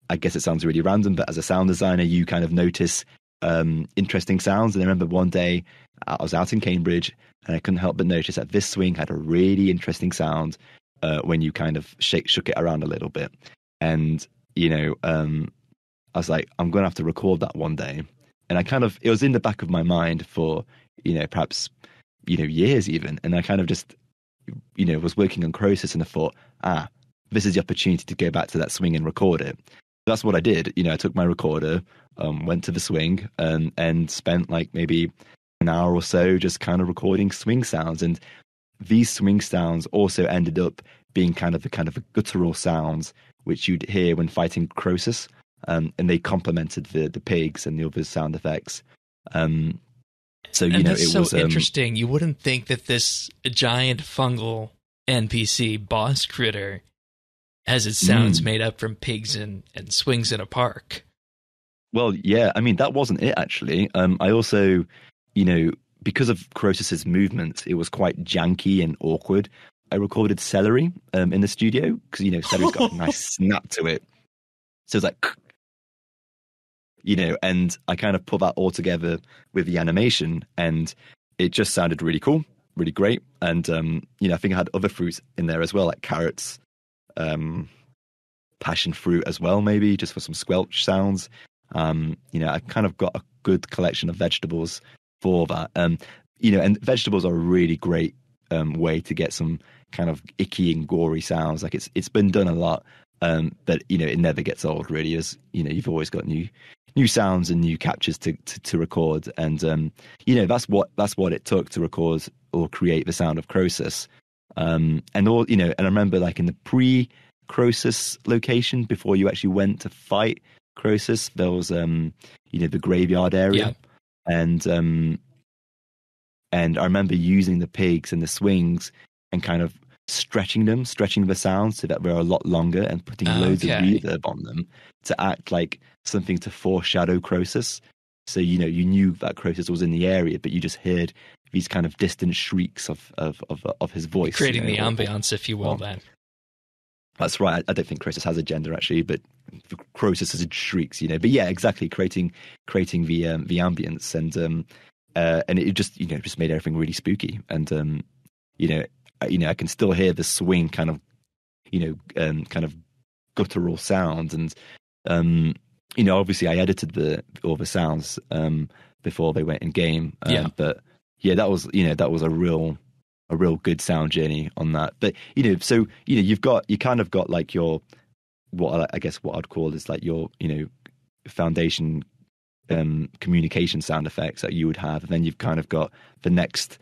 I guess it sounds really random, but as a sound designer, you kind of notice interesting sounds. And I remember one day I was out in Cambridge and I couldn't help but notice that this swing had a really interesting sound. When you kind of shook it around a little bit. And, I was like, I'm going to have to record that one day. And it was in the back of my mind for, perhaps, years even. And I kind of just, was working on Croesus, and I thought, this is the opportunity to go back to that swing and record it. That's what I did. I took my recorder, went to the swing, and spent like maybe an hour or so just kind of recording swing sounds. And these swing sounds also ended up being kind of the guttural sounds which you'd hear when fighting Croesus, and they complemented the pigs and the other sound effects. So and that's it so was interesting. You wouldn't think that this giant fungal NPC boss critter has its sounds made up from pigs and swings in a park. Well, yeah, I mean that wasn't it actually. I also, because of Croesus's movements, it was quite janky and awkward. I recorded celery in the studio because celery's got a nice snap to it. So it's like, and I kind of put that all together with the animation, and it just sounded really cool, really great. And I think I had other fruits in there as well, like carrots, passion fruit as well, maybe just for some squelch sounds. I kind of got a good collection of vegetables for that. And vegetables are a really great way to get some kind of icky and gory sounds. Like it's been done a lot, but it never gets old really, as you've always got new sounds and new captures to record. And that's what it took to record or create the sound of Croesus. And I remember like in the pre-Croesus location, before you actually went to fight Croesus, there was the graveyard area. Yeah. And I remember using the pigs and the swings and kind of stretching the sounds so that they're a lot longer, and putting loads of reverb on them to act like something to foreshadow Croesus. So, you knew that Croesus was in the area, but you just heard these kind of distant shrieks of his voice. Creating the ambience, if you will, then. That's right. I don't think Croesus has a gender actually, but Croesus is shrieks, But yeah, exactly. Creating the ambience, and it just made everything really spooky. And I can still hear the swing kind of guttural sound. And obviously I edited all the sounds before they went in game. But yeah, that was a real good sound journey on that. But so you kind of got like your what I'd call is like your foundation communication sound effects that you would have, and then you've kind of got the next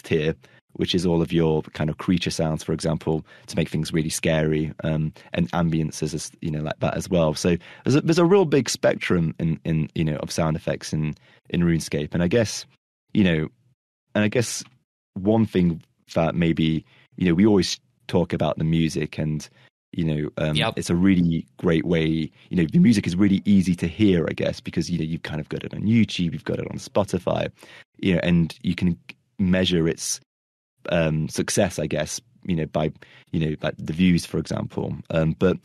tier, which is all of your kind of creature sounds, for example, to make things really scary, and ambiences, like that as well. So there's a real big spectrum in of sound effects in RuneScape, and I guess one thing that maybe we always talk about the music, and it's a really great way. The music is really easy to hear, I guess, because you've kind of got it on YouTube, you've got it on Spotify, and you can measure its success, I guess, by like the views, for example. But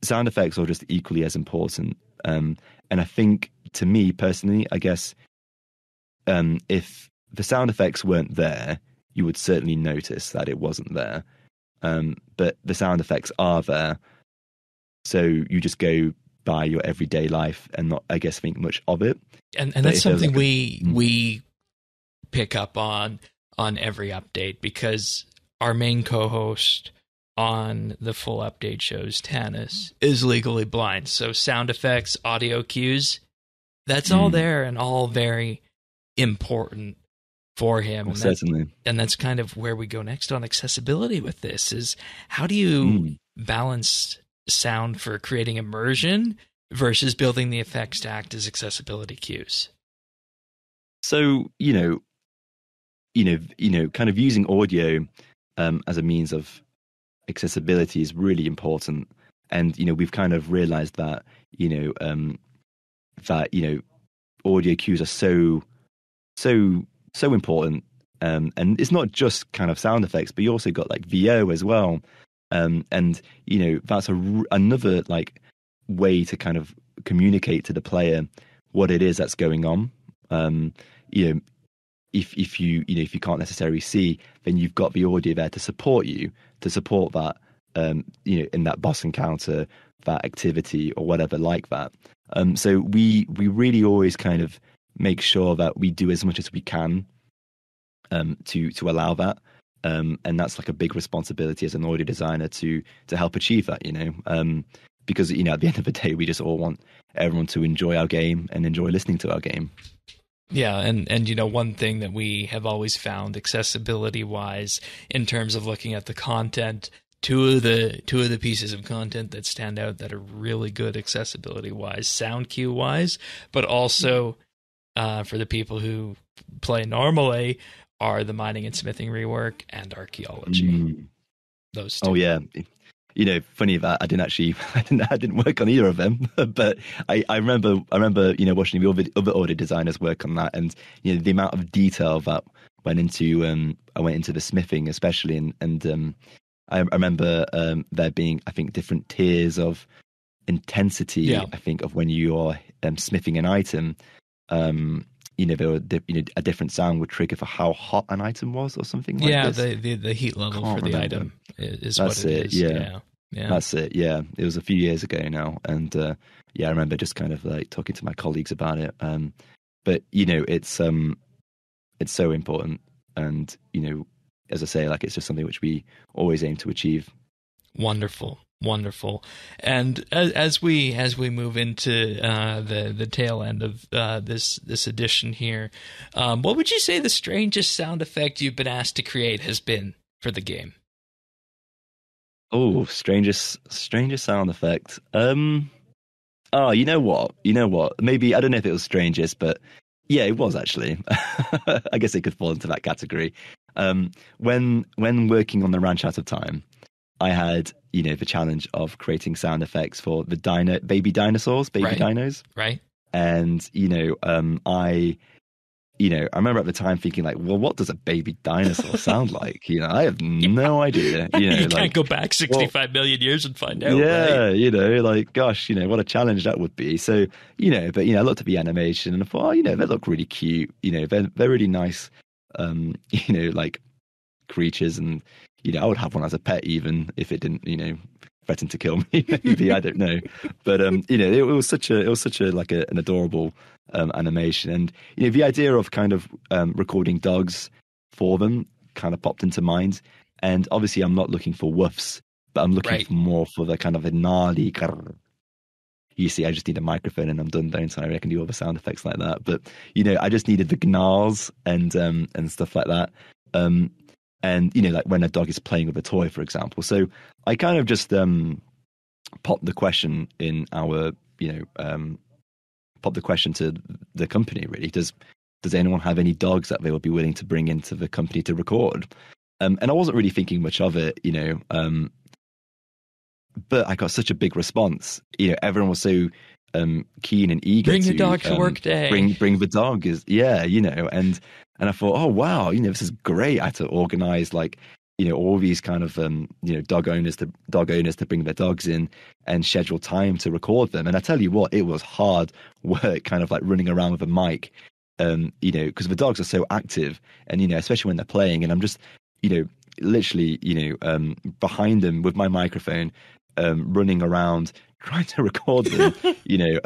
sound effects are just equally as important. And I think, to me personally, I guess, if the sound effects weren't there, you would certainly notice that it wasn't there. But the sound effects are there, so you just go by your everyday life and not, I guess, think much of it. And that's something we pick up on every update, because our main co-host on the full update shows, Tanis, is legally blind. So sound effects, audio cues, that's all there and all very important for him. Well, certainly. And that's kind of where we go next on accessibility with this, is how do you balance sound for creating immersion versus building the effects to act as accessibility cues? So, kind of using audio as a means of accessibility is really important. And, we've kind of realized that, audio cues are so important. And it's not just kind of sound effects, but you also got like VO as well. And, that's another like way to kind of communicate to the player what it is that's going on. If you can't necessarily see, then you've got the audio there to support that, in that boss encounter, that activity or whatever like that. So we really always kind of make sure that we do as much as we can to allow that. And that's like a big responsibility as an audio designer to help achieve that, because, at the end of the day, we just all want everyone to enjoy our game and enjoy listening to our game. Yeah, and one thing that we have always found accessibility-wise, in terms of looking at the content, two of the pieces of content that stand out that are really good accessibility-wise, sound cue-wise, but also for the people who play normally, are the mining and smithing rework and archaeology. Those two. Oh yeah. Funny that I didn't work on either of them, but I remember watching the other audio designers work on that, and the amount of detail that went into the smithing, especially, and I remember there being, I think, different tiers of intensity. Yeah. I think of when you are smithing an item. There were a different sound would trigger for how hot an item was, or something like this. Yeah, the heat level for the item is what it is. Yeah. That's it. Yeah, it was a few years ago now, and I remember just kind of like talking to my colleagues about it. But it's so important, and as I say, like, it's just something which we always aim to achieve. Wonderful. And as we move into the tail end of this edition here, what would you say the strangest sound effect you've been asked to create has been for the game? Oh, strangest sound effect. Oh, you know what? Maybe, I don't know if it was strangest, but yeah, it was actually. I guess it could fall into that category. When working on the Ranch Out of Time, I had, the challenge of creating sound effects for the baby dinosaurs, dinos. Right. And, I remember at the time thinking like, well, what does a baby dinosaur sound like? I have no idea. You can't go back 65 million years and find out. Yeah, right? Gosh, what a challenge that would be. So, but I looked at the animation and I thought, they look really cute. They're really nice, like creatures, and I would have one as a pet, even if it didn't, threaten to kill me. Maybe, I don't know. But it was such a like an adorable animation, and the idea of kind of recording dogs for them kind of popped into mind. And obviously, I'm not looking for woofs, but I'm looking for more for the kind of a gnarly. You see, I just need a microphone and I'm done, don't I? I can do all the sound effects like that. But I just needed the gnarls and stuff like that. And like when a dog is playing with a toy, for example. So I kind of just popped the question in our, popped the question to the company. Really, does anyone have any dogs that they would be willing to bring into the company to record? And I wasn't really thinking much of it, but I got such a big response. Everyone was so keen and eager bring to the dog to work day. Bring the dog and I thought, oh wow, this is great. I had to organize all these kind of dog owners to bring their dogs in and schedule time to record them. And I tell you what, it was hard work, kind of like running around with a mic, because the dogs are so active, and especially when they're playing, and I'm just literally behind them with my microphone, running around trying to record them. You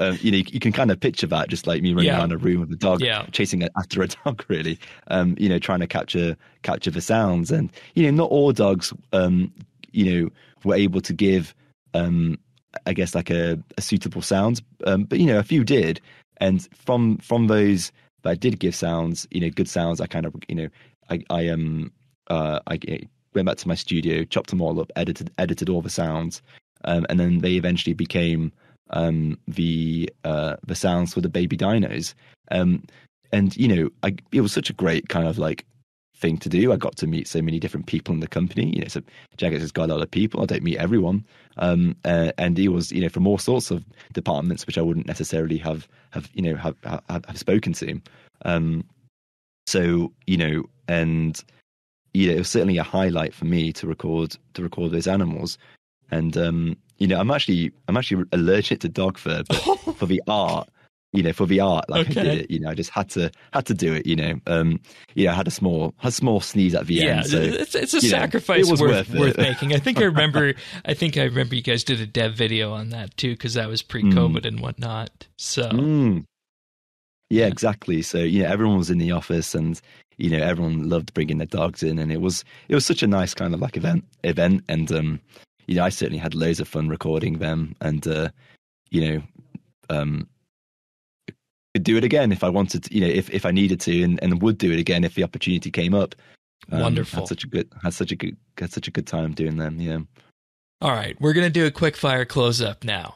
can kind of picture that, just like me running around a room with a dog, chasing after a dog, really. Trying to capture the sounds, and not all dogs were able to give I guess like a suitable sound, but a few did. And from those that I did give sounds, good sounds, I kind of I went back to my studio, chopped them all up, edited all the sounds, and then they eventually became the sounds for the baby dinos. And it was such a great kind of like thing to do. I got to meet so many different people in the company. So Jagex has got a lot of people. I don't meet everyone, and he was from all sorts of departments which I wouldn't necessarily have spoken to. So and it was certainly a highlight for me to record those animals. And I'm actually allergic to dog fur, but for the art, like okay. I did it. I just had to do it. I had a small sneeze at the end. So it's a sacrifice worth making. I think I remember you guys did a dev video on that too, because that was pre-COVID and whatnot. So yeah, exactly. So everyone was in the office, and everyone loved bringing their dogs in, and it was such a nice kind of like event, and I certainly had loads of fun recording them, and could do it again if I wanted to, if I needed to, and would do it again if the opportunity came up. Wonderful. Had such a good time doing them. Yeah. All right, we're gonna do a quick fire close up now.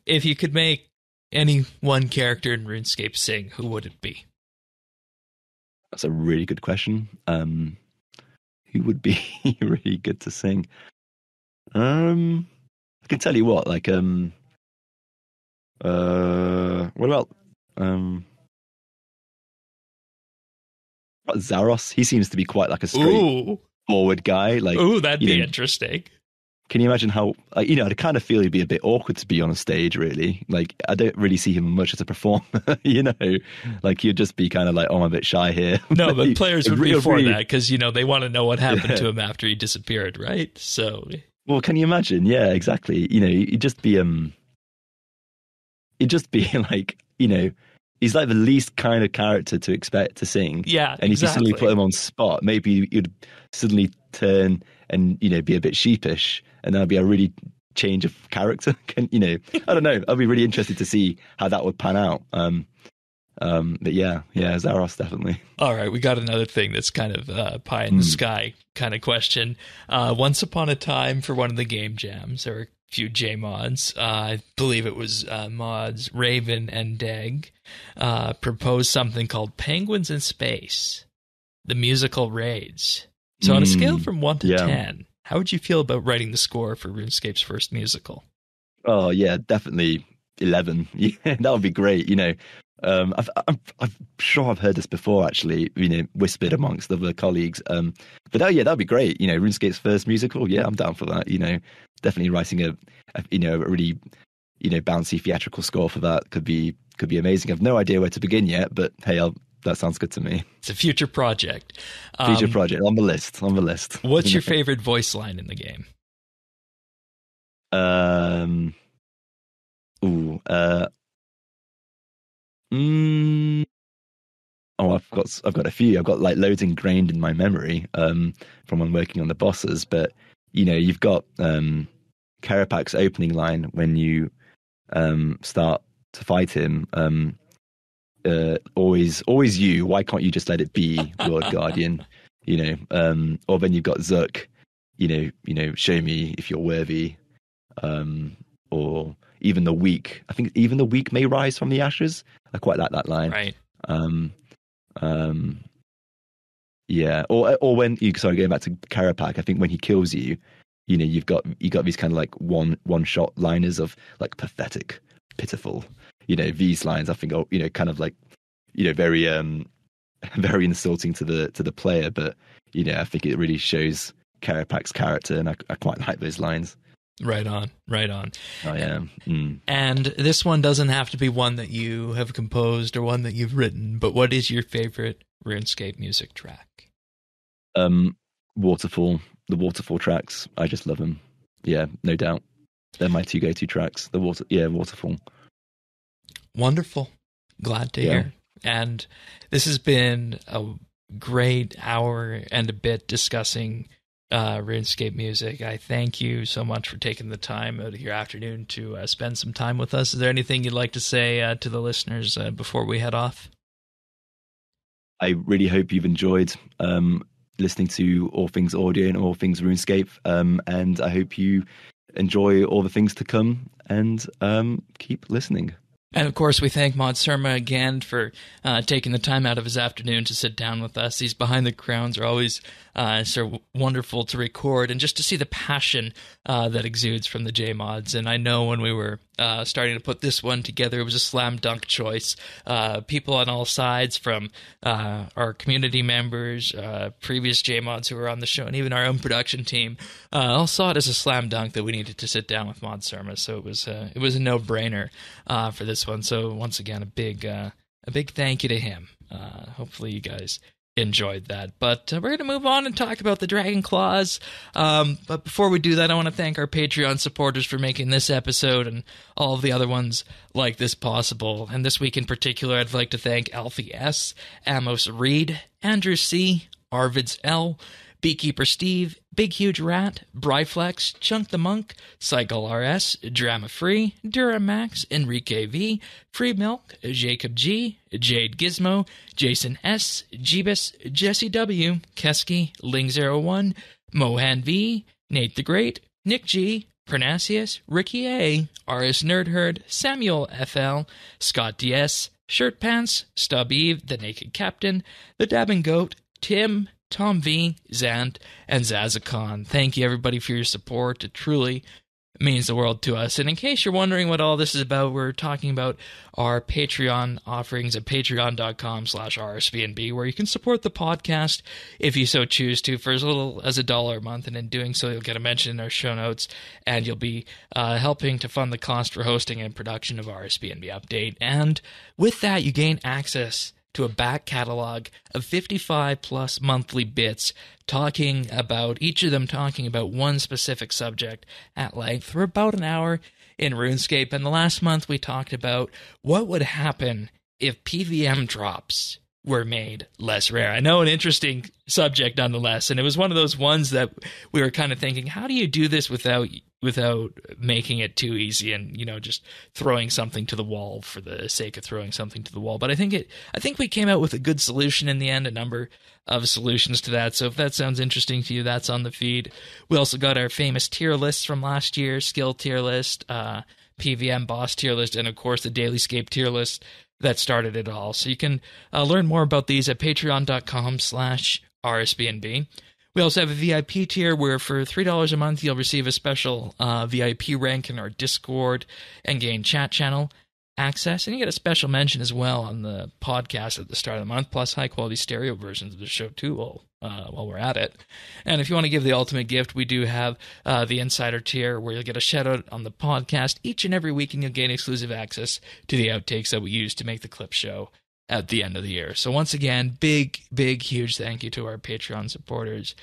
If you could make any one character in RuneScape sing, who would it be? That's a really good question. Who would be really good to sing? I can tell you what, like, what about Zaros? He seems to be quite like a straightforward guy. Like, that'd be interesting. Can you imagine how, I kind of feel he'd be a bit awkward to be on a stage, really. Like, I don't really see him much as a performer, Like, he'd just be kind of like, oh, I'm a bit shy here. No, but players would be for that, because, they want to know what happened to him after he disappeared, right? So... Well, can you imagine? Yeah, exactly. He'd just be like, he's like the least kind of character to expect to sing. Yeah, and if you suddenly put him on spot, maybe you'd suddenly turn and, be a bit sheepish, and that'd be a really change of character. I don't know. I'd be really interested to see how that would pan out. But yeah, Zaros definitely. All right, we got another thing that's kind of pie in the sky kind of question. Once upon a time, for one of the game jams, there were a few J mods. I believe it was mods Raven and Deg proposed something called Penguins in Space, the musical raids. So on a scale from 1 to 10, how would you feel about writing the score for RuneScape's first musical? Oh yeah, definitely 11. Yeah, that would be great. I'm sure I've heard this before, actually, whispered amongst other colleagues. But that'd be great. RuneScape's first musical. Yeah, I'm down for that. Definitely writing a really, bouncy theatrical score for that could be amazing. I've no idea where to begin yet, but hey, that sounds good to me. It's a future project. Future project on the list. What's your favorite voice line in the game? I've got a few. I've got like loads ingrained in my memory from when working on the bosses. But you've got Karapak's opening line when you start to fight him. Always you. Why can't you just let it be, Lord Guardian? Or then you've got Zuck. Show me if you're worthy. Or even the weak. I think even the weak may rise from the ashes. I quite like that line. Right. Yeah. Or when going back to Karapak, I think when he kills you, you've got these kind of like one shot liners of like pathetic, pitiful. These lines I think are kind of like very very insulting to the player, but I think it really shows Karapak's character, and I quite like those lines. Right on. Oh yeah. And this one doesn't have to be one that you have composed or one that you've written, but what is your favorite RuneScape music track? Waterfall. The Waterfall tracks. I just love them. Yeah, no doubt. They're my two go-to tracks. Waterfall. Wonderful. Glad to hear. And this has been a great hour and a bit discussing RuneScape music. I thank you so much for taking the time out of your afternoon to spend some time with us. Is there anything you'd like to say to the listeners before we head off? I really hope you've enjoyed listening to all things audio and all things RuneScape, and I hope you enjoy all the things to come and keep listening. And of course, we thank Mod Surma again for taking the time out of his afternoon to sit down with us. These behind the crowns are always so wonderful to record, and just to see the passion that exudes from the J-Mods. And I know when we were starting to put this one together, it was a slam dunk choice. People on all sides, from our community members, previous J-Mods who were on the show, and even our own production team, all saw it as a slam dunk that we needed to sit down with Mod Surma. So it was a no-brainer for this one. So once again, a big thank you to him. Hopefully you guys enjoyed that. But we're going to move on and talk about the Dragon Claws. But before we do that, I want to thank our Patreon supporters for making this episode and all of the other ones like this possible. And this week in particular, I'd like to thank Alfie S., Amos Reed, Andrew C., Arvids L., Beekeeper Steve, Big Huge Rat, Bryflex, Chunk the Monk, Cycle RS, Drama Free, Duramax, Enrique V, Free Milk, Jacob G, Jade Gizmo, Jason S, Jeebus, Jesse W, Kesky, Ling01, Mohan V, Nate the Great, Nick G, Pernasius, Ricky A, RS Nerdherd, Samuel FL, Scott DS, Shirt Pants, Stub Eve, The Naked Captain, The Dabbing Goat, Tim, Tom V, Zant, and Zazakon. Thank you, everybody, for your support. It truly means the world to us. And in case you're wondering what all this is about, we're talking about our Patreon offerings at patreon.com/RSBANDB, where you can support the podcast if you so choose to for as little as $1 a month. And in doing so, you'll get a mention in our show notes, and you'll be helping to fund the cost for hosting and production of RSBANDB Update. And with that, you gain access to a back catalog of 55 plus monthly bits, each of them talking about one specific subject at length for about an hour in RuneScape. And the last month we talked about what would happen if PVM drops were made less rare. I know, an interesting subject nonetheless, and it was one of those ones that we were kind of thinking, how do you do this without making it too easy and just throwing something to the wall for the sake of throwing something to the wall? But I think we came out with a good solution in the end, a number of solutions to that. So if that sounds interesting to you, that's on the feed. We also got our famous tier lists from last year: skill tier list, PVM boss tier list, and of course the Dailyscape tier list that started it all. So you can learn more about these at patreon.com/RSBNB. We also have a VIP tier where for $3 a month, you'll receive a special VIP rank in our Discord and gain chat channel access. And you get a special mention as well on the podcast at the start of the month, plus high-quality stereo versions of the show, too, while we're at it. And if you want to give the ultimate gift, we do have the Insider tier, where you'll get a shout-out on the podcast each and every week, and you'll gain exclusive access to the outtakes that we use to make the clip show at the end of the year. So once again, big, huge thank you to our Patreon supporters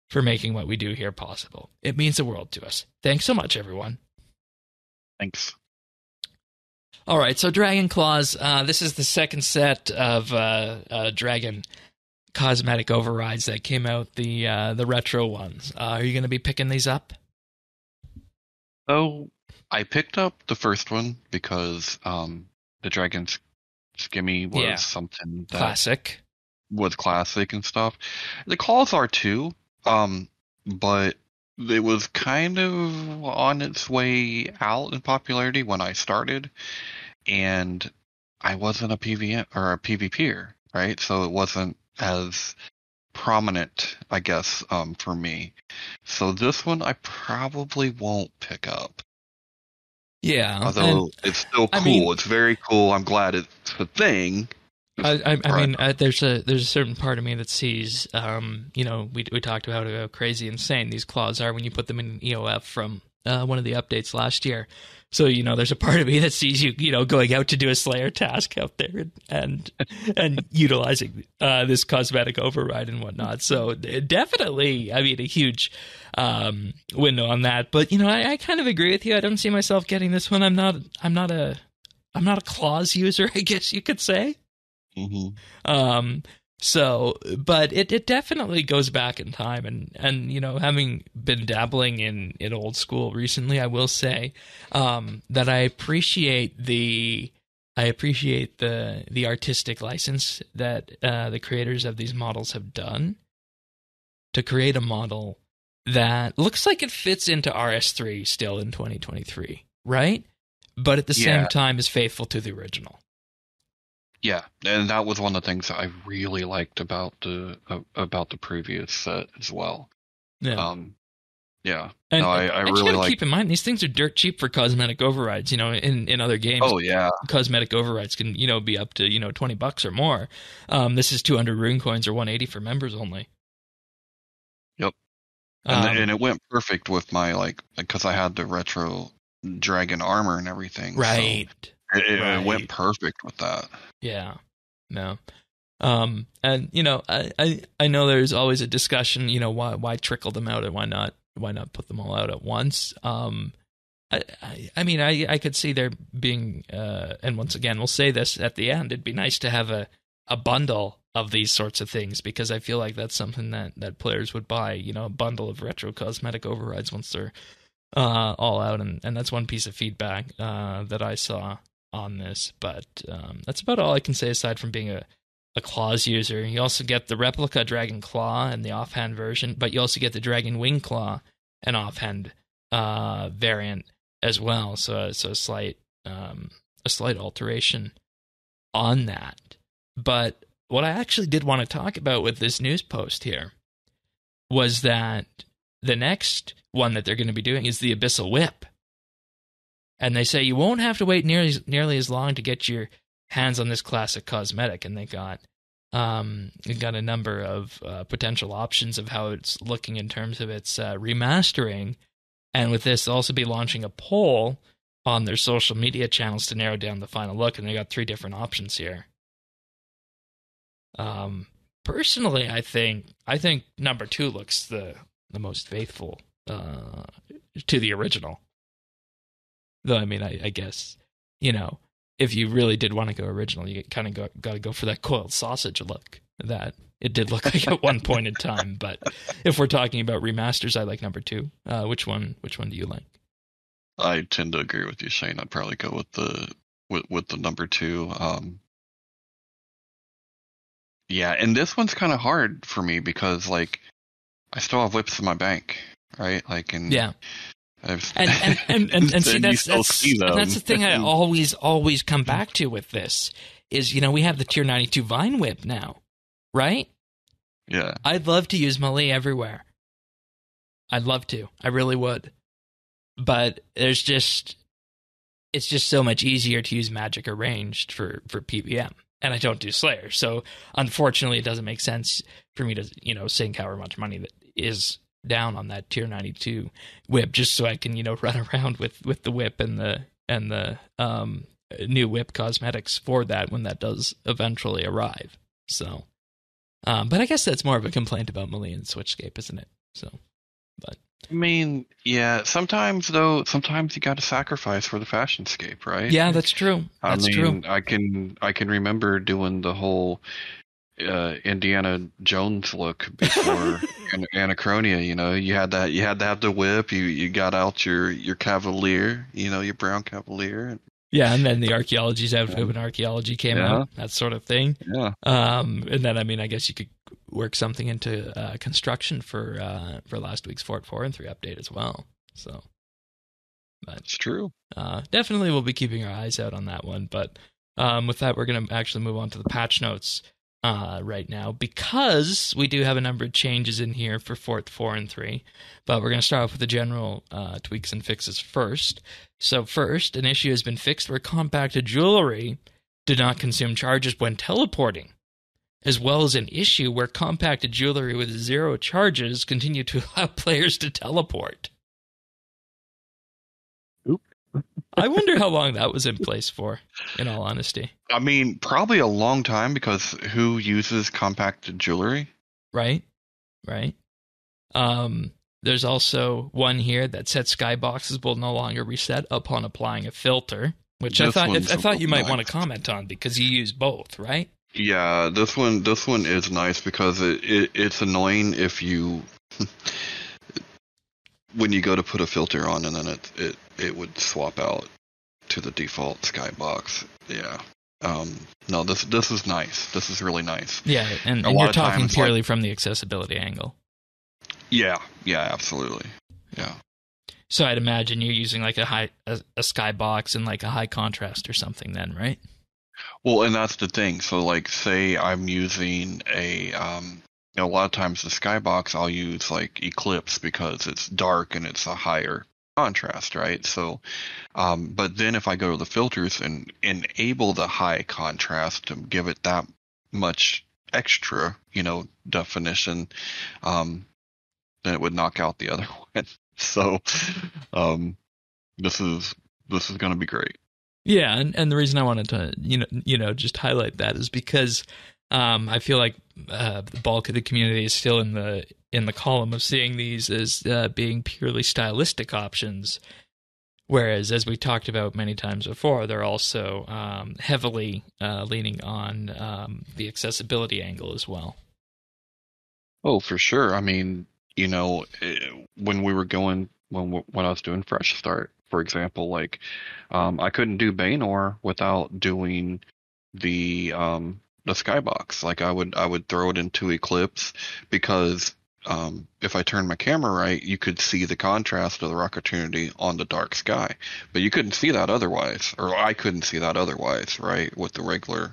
for making what we do here possible. It means the world to us. Thanks so much, everyone. Thanks. All right, so Dragon Claws, this is the second set of Dragon cosmetic overrides that came out, the retro ones. Are you going to be picking these up? So I picked up the first one because the Dragon Skimmy was something that classic. Was classic and stuff. The claws are too, but it was kind of on its way out in popularity when I started, and I wasn't a PvM or a PvPer, right? So it wasn't as prominent, I guess, for me. So this one I probably won't pick up. Yeah, although it's still cool. I mean, it's very cool. I'm glad it's a thing. I mean, there's a certain part of me that sees, we talked about how crazy insane these claws are when you put them in EOF from one of the updates last year. So, there's a part of me that sees you, going out to do a Slayer task out there and utilizing this cosmetic override and whatnot. So definitely, I mean, a huge window on that. But, I kind of agree with you. I don't see myself getting this one. I'm not a claws user, I guess you could say. Mm-hmm. So, but it definitely goes back in time, and having been dabbling in old school recently, I will say that I appreciate the artistic license that the creators of these models have done to create a model that looks like it fits into RS3 still in 2023, right? But at the same time is faithful to the original. Yeah, and that was one of the things that I really liked about the previous set as well. Yeah, yeah. And, no, I really like. Keep in mind these things are dirt cheap for cosmetic overrides. In other games, cosmetic overrides can be up to $20 or more. This is 200 rune coins or 180 for members only. Yep, and it went perfect with my because I had the retro dragon armor and everything. Right. So it went perfect with that. Yeah. No. And I know there's always a discussion, why trickle them out and why not put them all out at once. I mean, I could see there being and once again we'll say this at the end, it'd be nice to have a bundle of these sorts of things, because I feel like that's something that players would buy, a bundle of retro cosmetic overrides once they're all out, and that's one piece of feedback that I saw on this, but that's about all I can say aside from being a claws user. You also get the replica Dragon Claw and the offhand version, but you also get the Dragon Wing Claw and offhand variant as well. So a slight alteration on that. But what I actually did want to talk about with this news post here was that the next one that they're going to be doing is the Abyssal Whip. And they say you won't have to wait nearly as long to get your hands on this classic cosmetic. And they got a number of potential options of how it's looking in terms of its remastering. And with this, they'll also be launching a poll on their social media channels to narrow down the final look. And they got 3 different options here. Personally, I think number 2 looks the most faithful to the original. Though, I mean, I guess, if you really did want to go original, you kind of got to go for that coiled sausage look that it did look like at one point in time. But if we're talking about remasters, I like number 2. Which one do you like? I tend to agree with you, Shane. I'd probably go with the number 2. Yeah, and this one's kind of hard for me because I still have whips in my bank, right? Yeah. And see, that's the thing I always come back to with this is, we have the tier 92 Vine Whip now, right? Yeah. I'd love to use melee everywhere. I'd love to. I really would. But it's just so much easier to use magic arranged for PvM. And I don't do Slayer. So unfortunately it doesn't make sense for me to, sink however much money that is down on that tier 92 whip just so I can run around with the whip and the new whip cosmetics for that when that does eventually arrive. So, but I guess that's more of a complaint about Melee and Switchscape, isn't it? So, but I mean, yeah. Sometimes you got to sacrifice for the fashionscape, right? yeah, that's true. That's true. I can remember doing the whole Indiana Jones look before Anachronia. You know, you had to have the whip. You got out your Cavalier. You know, your brown Cavalier. Yeah, and then the Archaeology's outfit when Archaeology came out, that sort of thing. Yeah. And then, I mean, I guess you could work something into construction for last week's Fort 4 and 3 update as well. So, but it's true. Definitely we'll be keeping our eyes out on that one. But with that, we're going to actually move on to the patch notes right now, because we do have a number of changes in here for Fort 4 and 3. But we're going to start off with the general tweaks and fixes first. So first, an issue has been fixed where compacted jewelry did not consume charges when teleporting, as well as an issue where compacted jewelry with 0 charges continue to allow players to teleport. Oop. I wonder how long that was in place for, in all honesty. I mean, probably a long time, because who uses compacted jewelry? Right. There's also one here that said skyboxes will no longer reset upon applying a filter, which I thought you might want to comment on because you use both, right? Yeah, this one is nice because it's annoying if you when you go to put a filter on and then it would swap out to the default skybox. Yeah. No, this is nice. This is really nice. Yeah, and you're talking purely from the accessibility angle. Yeah, absolutely. Yeah. So I'd imagine you're using like a skybox and like a high contrast or something then, right? Well, and that's the thing. So like, say I'm using a lot of times the skybox I'll use like Eclipse because it's dark and it's a higher contrast, right? So, but then if I go to the filters and enable the high contrast to give it that much extra, definition, then it would knock out the other one. So, this is going to be great. Yeah, and the reason I wanted to just highlight that is because I feel like the bulk of the community is still in the column of seeing these as being purely stylistic options, whereas as we talked about many times before, they're also heavily leaning on the accessibility angle as well. Oh, for sure. I mean, when we were when I was doing Fresh Start, for example, like I couldn't do Baynor without doing the skybox. Like I would throw it into Eclipse because if I turned my camera right, you could see the contrast of the rock opportunity on the dark sky, but you couldn't see that otherwise, or I couldn't see that otherwise, right, with the regular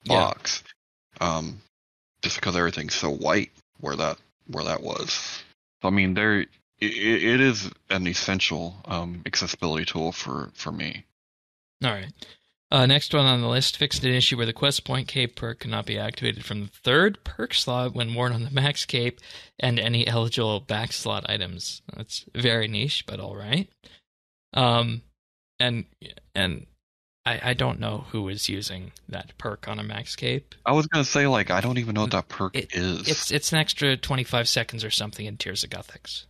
box. Just because everything's so white where that was. I mean, it is an essential accessibility tool for me. All right. Next one on the list, fixed an issue where the quest point cape perk cannot be activated from the 3rd perk slot when worn on the max cape and any eligible back slot items. That's very niche, but all right. And I don't know who is using that perk on a max cape. I was gonna say, like, I don't even know what that perk is. It's an extra 25 seconds or something in Tears of Gothics.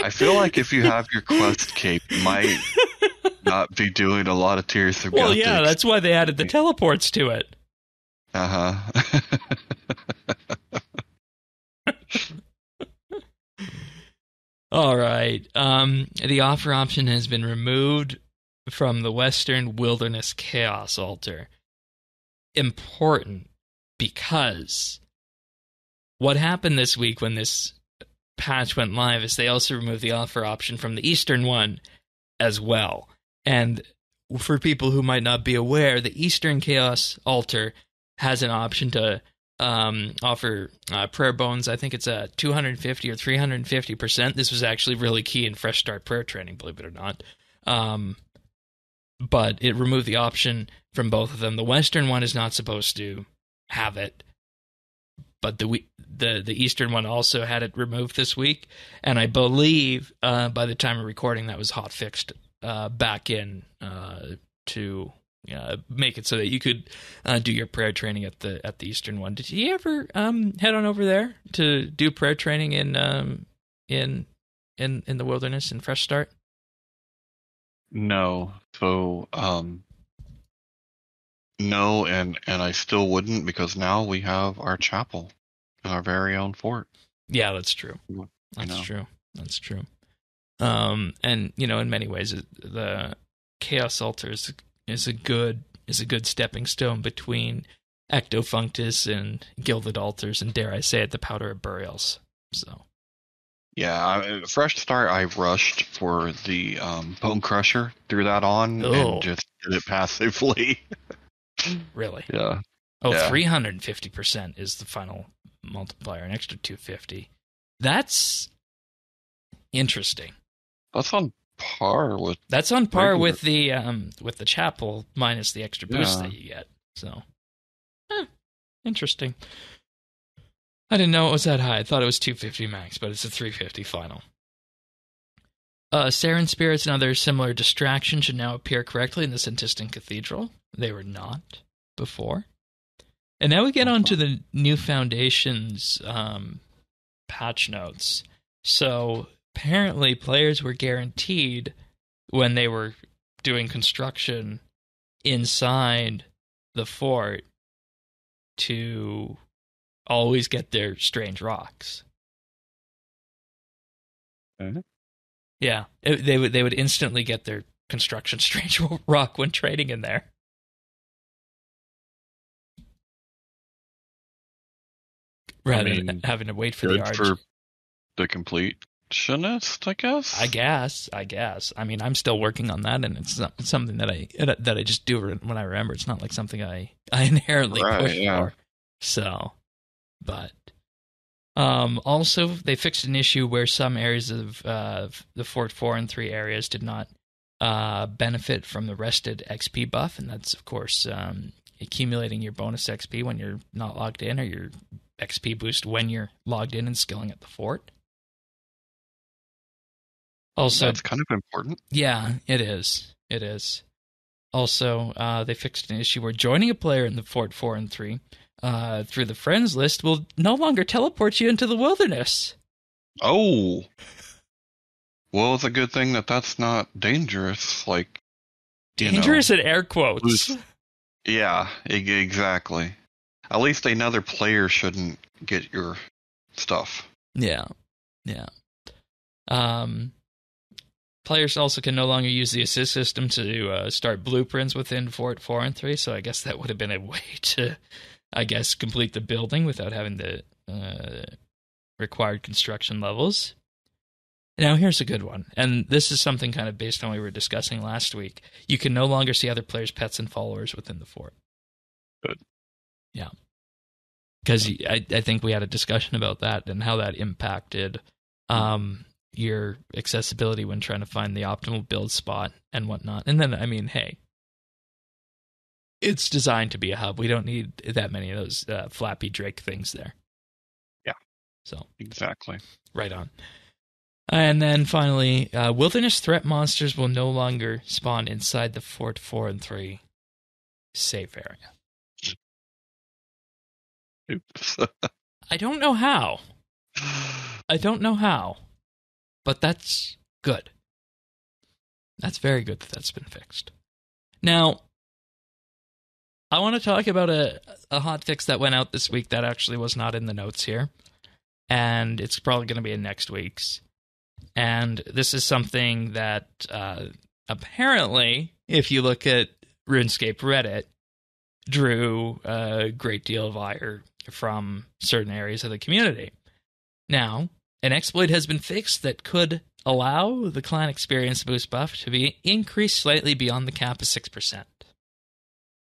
I feel like if you have your quest cape, you might not be doing a lot of Tears of Gothics. Well, yeah, that's why they added the teleports to it. Uh-huh. All right. The offer option has been removed from the Western Wilderness Chaos Altar. Important, because what happened this week when this patch went live is they also removed the offer option from the Eastern one as well. And for people who might not be aware, the Eastern Chaos Altar has an option to offer prayer bones. I think it's a 250 or 350%. This was actually really key in Fresh Start prayer training, believe it or not. But it removed the option from both of them. The Western one is not supposed to have it, but the eastern one also had it removed this week, and I believe by the time of recording that was hot fixed back in to make it so that you could do your prayer training at the eastern one. Did you ever head on over there to do prayer training in the wilderness in Fresh Start? No. So no, and I still wouldn't, because now we have our chapel and our very own fort. Yeah, that's true. That's true. And in many ways, the Chaos Altar is a good stepping stone between Ectofunctus and Gilded Altars, and dare I say it, the Powder of Burials. So. Yeah, Fresh Start, I rushed for the Bone Crusher, threw that on, and just did it passively. Really? Yeah. Oh, yeah. 350% is the final multiplier, an extra 250. That's interesting. That's on par with. That's on par with the chapel minus the extra boost that you get. So, interesting. I didn't know it was that high. I thought it was 250 max, but it's a 350 final. Saren Spirits and other similar distractions should now appear correctly in the Santistan Cathedral. They were not before. And now we get on to the new Foundation's patch notes. So apparently players were guaranteed when they were doing construction inside the fort to always get their strange rocks. Mm-hmm. Yeah, they would instantly get their construction strange rock when trading in there. Rather than having to wait for the Arch. For the completionist, I guess. I guess. I mean, I'm still working on that, and it's not something that I just do when I remember. It's not like something I inherently push for. So, but also they fixed an issue where some areas of the Fort 4 and 3 areas did not benefit from the rested XP buff, and that's of course accumulating your bonus XP when you're not logged in, or your XP boost when you're logged in and skilling at the fort. Also, that's kind of important. Yeah, it is. It is. Also, they fixed an issue where joining a player in the Fort 4 and 3 through the friends list will no longer teleport you into the wilderness. Oh. Well, it's a good thing that that's not dangerous. Like, dangerous in air quotes. Yeah, exactly. At least another player shouldn't get your stuff. Yeah. Players also can no longer use the assist system to start blueprints within Fort 4 and 3, so I guess that would have been a way to, complete the building without having the required construction levels. Now, here's a good one, and this is something kind of based on what we were discussing last week. You can no longer see other players' pets and followers within the fort. Good. Yeah. Because I think we had a discussion about that and how that impacted your accessibility when trying to find the optimal build spot and whatnot. And then, I mean, hey, it's designed to be a hub. We don't need that many of those Flappy Drake things there. Yeah. So exactly. Right on. And then finally, wilderness threat monsters will no longer spawn inside the Fort 4 and 3 safe area. Oops. I don't know how. But that's good. That's very good that that's been fixed. Now, I want to talk about a hotfix that went out this week that actually was not in the notes here. And it's probably going to be in next week's. And this is something that apparently, if you look at RuneScape Reddit, drew a great deal of ire from certain areas of the community. Now, an exploit has been fixed that could allow the clan experience boost buff to be increased slightly beyond the cap of 6%.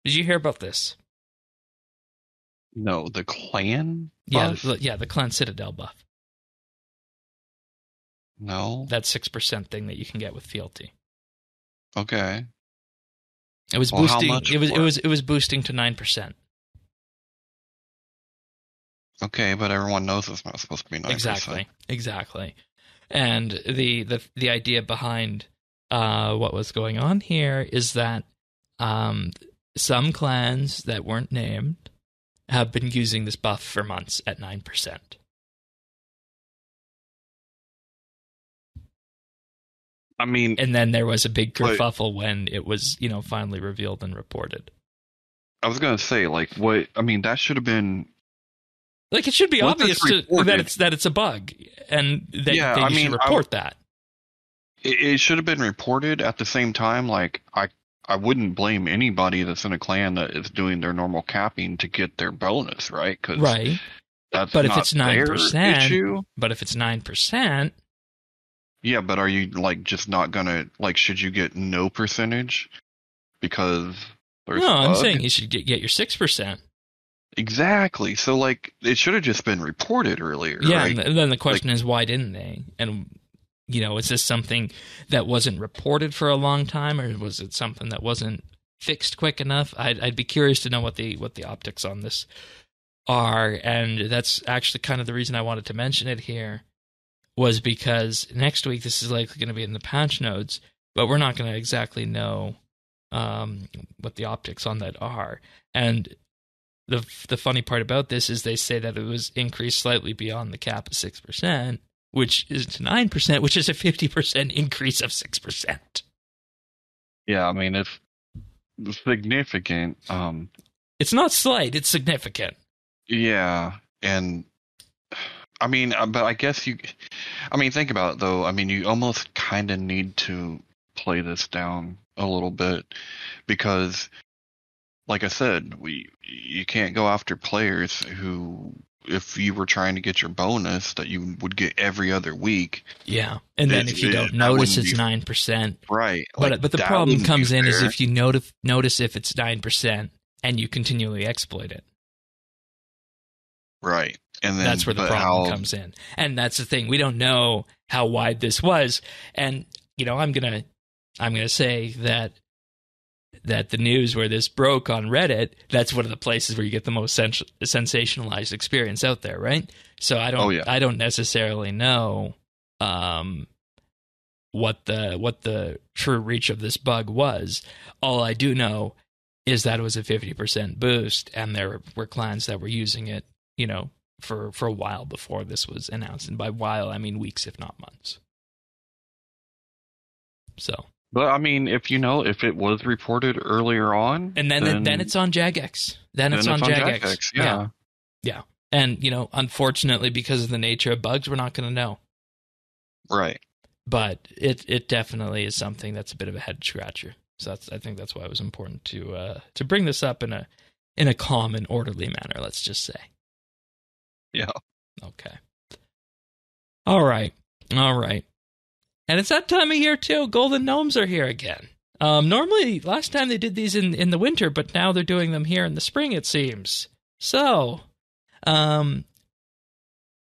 Did you hear about this? No, the clan buff? Yeah, the clan Citadel buff. No. That 6% thing that you can get with fealty. Okay. It was boosting. It was boosting to 9%. Okay, but everyone knows it's not supposed to be 9%. Exactly. And the idea behind what was going on here is that some clans that weren't named have been using this buff for months at 9%. I mean, and then there was a big kerfuffle when it was, finally revealed and reported. I was gonna say, like, what? I mean, that should have been. Like, it should be obvious that it's a bug, and that you should report that. It should have been reported at the same time. Like, I wouldn't blame anybody that's in a clan that is doing their normal capping to get their bonus, right? Right. That's but not if it's 9%, issue. But if it's 9%, yeah. But are you just not gonna Should you get no percentage because there's no? a bug? I'm saying you should get your 6%. Exactly. So it should have just been reported earlier. Yeah. Right? And then the question is, why didn't they? And is this something that wasn't reported for a long time, or was it something that wasn't fixed quick enough? I'd be curious to know what the optics on this are, and that's actually kind of the reason I wanted to mention it here, was because next week this is likely going to be in the patch notes, but we're not going to exactly know what the optics on that are. And the funny part about this is they say that it was increased slightly beyond the cap of 6%. Which is to 9%, which is a 50% increase of 6%. Yeah, I mean, it's significant. It's not slight, it's significant. Yeah, and I mean, but I guess think about it, though. I mean, you almost kind of need to play this down a little bit because, like I said, you can't go after players who, if you were trying to get your bonus that you would get every other week. Yeah. And then if you don't notice it's 9%. Right. But the problem comes in is if you notice if it's 9% and you continually exploit it. Right. And then that's where the problem comes in. And that's the thing. We don't know how wide this was. And, I'm going to say that the news where this broke on Reddit, that's one of the places where you get the most sensationalized experience out there, right? So I don't necessarily know what the true reach of this bug was. All I do know is that it was a 50% boost, and there were clans that were using it, for a while before this was announced. And by while, I mean weeks, if not months. So. But I mean, if it was reported earlier on, and then it's on Jagex. Then it's on Jagex. Yeah. And unfortunately, because of the nature of bugs, we're not going to know. Right. But it definitely is something that's a bit of a head scratcher. So I think that's why it was important to bring this up in a calm and orderly manner. Let's just say. Yeah. Okay. All right. And it's that time of year, too. Golden Gnomes are here again. Normally, last time they did these in the winter, but now they're doing them here in the spring, it seems. So, the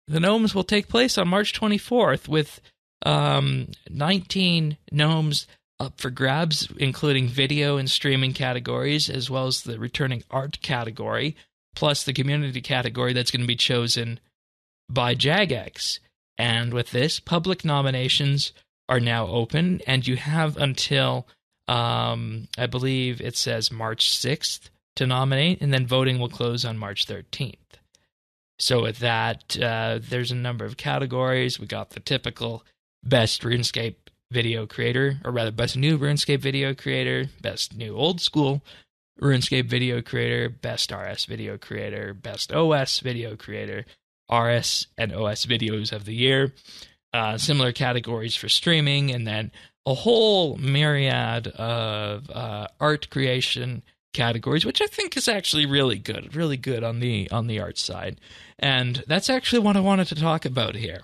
Gnomes will take place on March 24th with 19 Gnomes up for grabs, including video and streaming categories, as well as the returning art category, plus the community category that's going to be chosen by Jagex. And with this, public nominations are now open, and you have until, I believe it says March 6th to nominate, and then voting will close on March 13th. So with that, there's a number of categories. We got the typical best RuneScape video creator, or rather best new RuneScape video creator, best new old school RuneScape video creator, best RS video creator, best OS video creator, RS and OS videos of the year. Similar categories for streaming, and then a whole myriad of art creation categories, which I think is actually really good on the art side. And that's actually what I wanted to talk about here.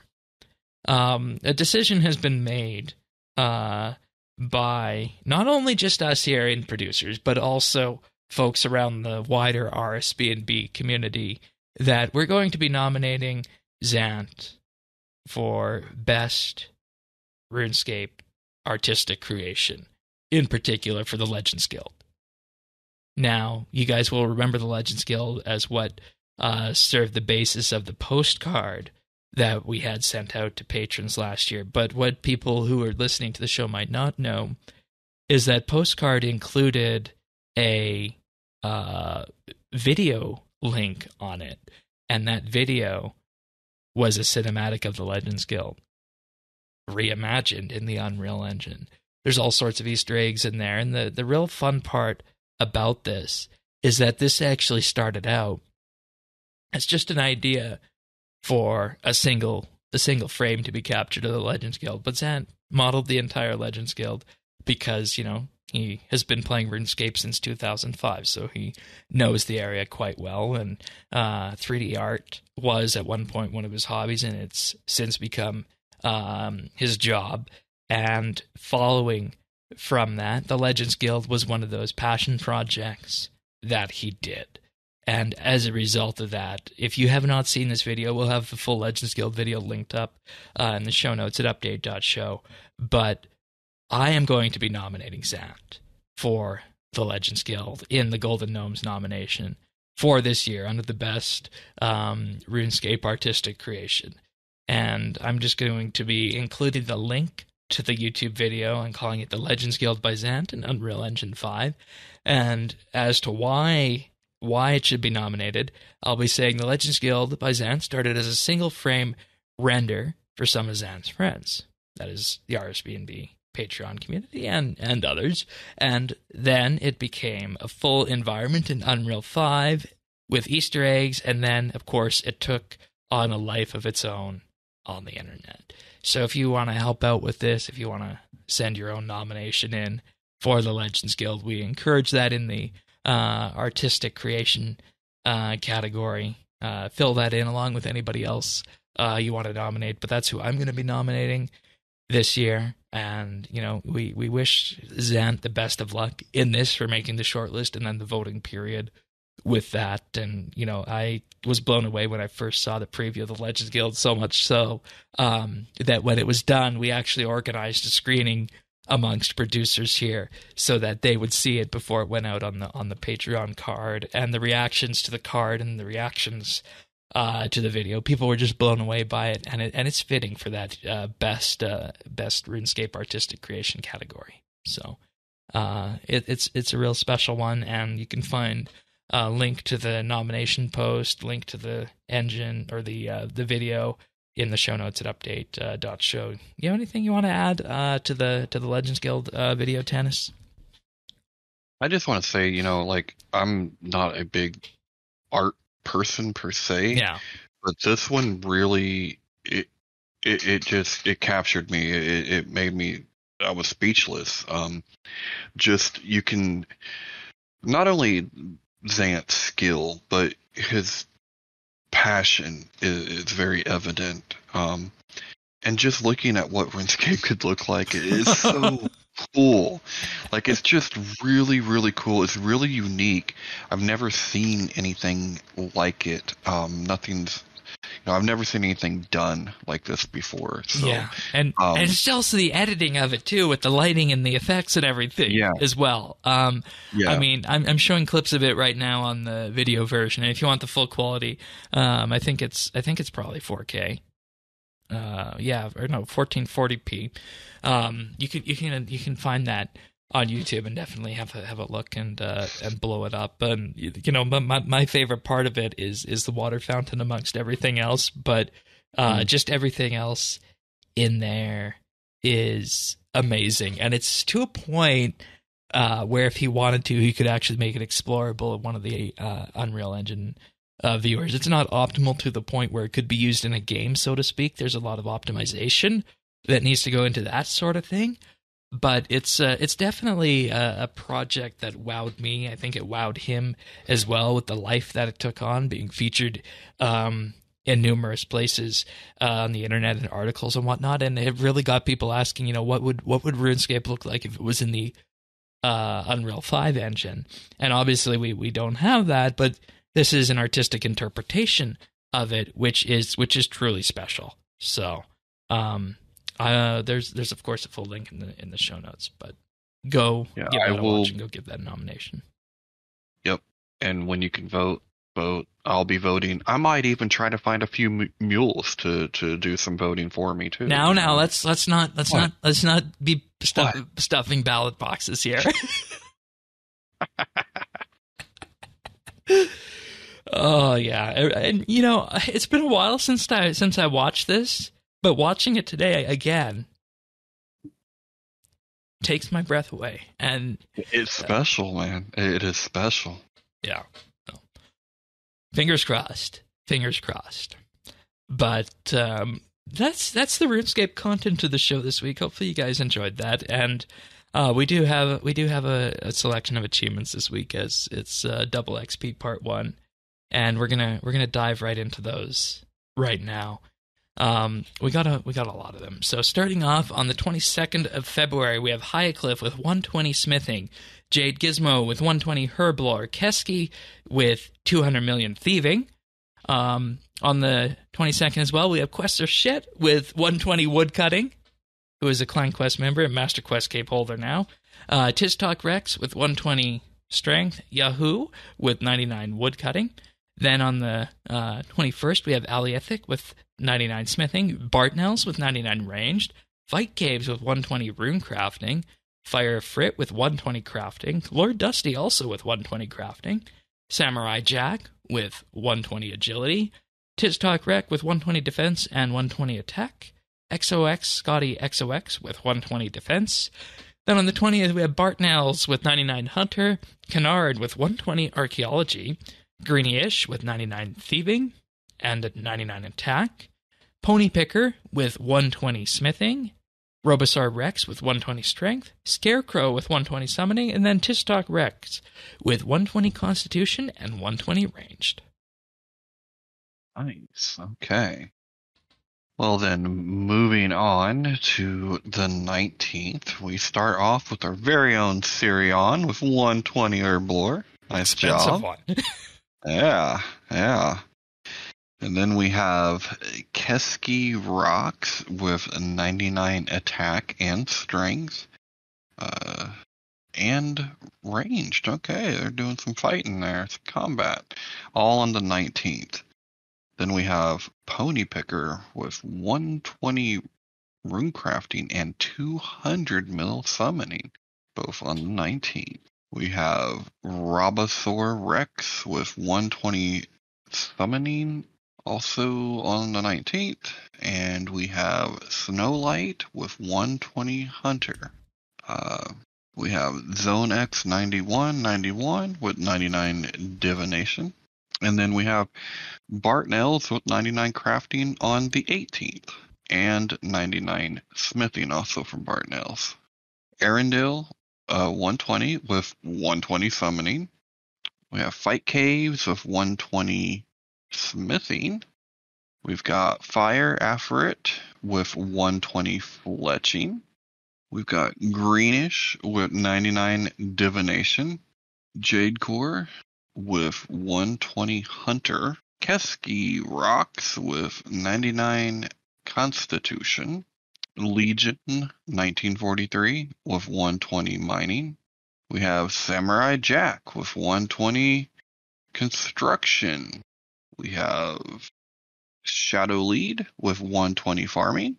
A decision has been made by not only just us here in producers, but also folks around the wider RSBANDB community, that we're going to be nominating Zant for Best RuneScape Artistic Creation, in particular for the Legends Guild. Now, you guys will remember the Legends Guild as what served the basis of the postcard that we had sent out to patrons last year. But what people who are listening to the show might not know is that postcard included a video link on it, and that video was a cinematic of the Legends Guild reimagined in the Unreal Engine. There's all sorts of Easter eggs in there, and the real fun part about this is that this actually started out as just an idea for a single frame to be captured of the Legends Guild. But Zant modeled the entire Legends Guild because, he has been playing RuneScape since 2005, so he knows the area quite well. And 3D art was at one point one of his hobbies, and it's since become his job. And following from that, the Legends Guild was one of those passion projects that he did. And as a result of that, if you have not seen this video, we'll have the full Legends Guild video linked up in the show notes at update.show. But I am going to be nominating Zant for the Legends Guild in the Golden Gnomes nomination for this year under the best RuneScape artistic creation. And I'm just going to be including the link to the YouTube video and calling it the Legends Guild by Zant in Unreal Engine 5. And as to why it should be nominated, I'll be saying the Legends Guild by Zant started as a single frame render for some of Zant's friends. That is the RSBANDB Patreon community and others. And then it became a full environment in Unreal 5 with Easter eggs. And then, of course, it took on a life of its own on the internet. So if you want to help out with this, if you want to send your own nomination in for the Legends Guild, we encourage that in the artistic creation category. Fill that in along with anybody else you want to nominate, but that's who I'm going to be nominating this year. And, we wish Zant the best of luck in this for making the shortlist and then the voting period with that. And, I was blown away when I first saw the preview of the Legends Guild, so much so that when it was done, we actually organized a screening amongst producers here so that they would see it before it went out on the Patreon card. And the reactions to the card and the reactions to the video, people were just blown away by it, and it's fitting for that best RuneScape artistic creation category. So it's a real special one, and you can find a link to the nomination post, link to the engine or the video in the show notes at update.show. You have anything you want to add to the Legends Guild video, Tannis? I just want to say, I'm not a big art person per se. Yeah. But this one really, it captured me. It made me, I was speechless. You can, not only Zant's skill, but his passion is very evident. And just looking at what RuneScape could look like, it is so cool. It's just really, really cool. It's really unique. I've never seen anything like it. I've never seen anything done like this before. So, yeah, and it's also the editing of it too, with the lighting and the effects and everything as well. I mean, I'm showing clips of it right now on the video version, and if you want the full quality, I think it's probably 4K. 1440p. You can find that on YouTube and definitely have a look and blow it up. And my favorite part of it is the water fountain amongst everything else, but just everything else in there is amazing, and it's to a point where if he wanted to, he could actually make it explorable in one of the Unreal Engine viewers. It's not optimal to the point where it could be used in a game, so to speak. There's a lot of optimization that needs to go into that sort of thing. But it's definitely a project that wowed me. I think it wowed him as well with the life that it took on, being featured in numerous places on the internet and articles and whatnot. And it really got people asking, what would RuneScape look like if it was in the Unreal 5 engine? And obviously we don't have that, but this is an artistic interpretation of it, which is truly special. So, there's of course a full link in the show notes, but go give that a watch and go give that a nomination. Yep, and when you can vote, vote. I'll be voting. I might even try to find a few mules to do some voting for me too. Now, let's not be stuffing ballot boxes here. Oh yeah, and you know, it's been a while since I watched this, but watching it today again takes my breath away, and it's special, man. It is special. Yeah. Fingers crossed. But that's the RuneScape content of the show this week. Hopefully you guys enjoyed that, and we do have a selection of achievements this week, as it's Double XP Part 1, and we're gonna dive right into those right now. We got a lot of them. So starting off on the 22nd of February, we have Highcliff with 120 smithing, Jade Gizmo with 120 herblore, Keski with 200 million thieving. On the 22nd as well, we have Quester Shit with 120 woodcutting, who is a Clan Quest member and Master Quest Cape holder now. Tistalk Rex with 120 strength, Yahoo with 99 woodcutting. Then on the 21st, we have Aliethic with 99 smithing, Bartnels with 99 ranged, Fight Caves with 120 rune crafting, Fire Frit with 120 crafting, Lord Dusty also with 120 crafting, Samurai Jack with 120 agility, Tistalk Rec with 120 defense and 120 attack, XOX Scotty XOX with 120 defense. Then on the 20th, we have Bartnels with 99 hunter, Kennard with 120 archaeology, Greeny-ish with 99 thieving and 99 attack, Pony Picker with 120 smithing, Robosaur Rex with 120 strength, Scarecrow with 120 summoning, and then Tistalk Rex with 120 constitution and 120 ranged. Nice. Okay. Well then, moving on to the 19th, we start off with our very own Sirion with 120 herblore. Nice Expensive job. One. Yeah. And then we have Keski Rocks with 99 attack and strength. And ranged. Okay, they're doing some fighting there. It's combat. All on the 19th. Then we have Pony Picker with 120 rune crafting and 200 mil summoning. Both on the 19th. We have Robosaur Rex with 120 summoning, also on the 19th. And we have Snowlight with 120 hunter. We have Zone X 91 with 99 divination. And then we have Bartnels with 99 crafting on the 18th. And 99 smithing also from Bartnels. Arendelle 120 with 120 summoning. We have Fight Caves with 120 smithing. We've got Fire Afferit with 120 fletching. We've got Greenish with 99 divination. Jade Core with 120 hunter. Keski Rocks with 99 constitution. Legion 1943 with 120 mining. We have Samurai Jack with 120 construction. We have Shadow Lead with 120 farming.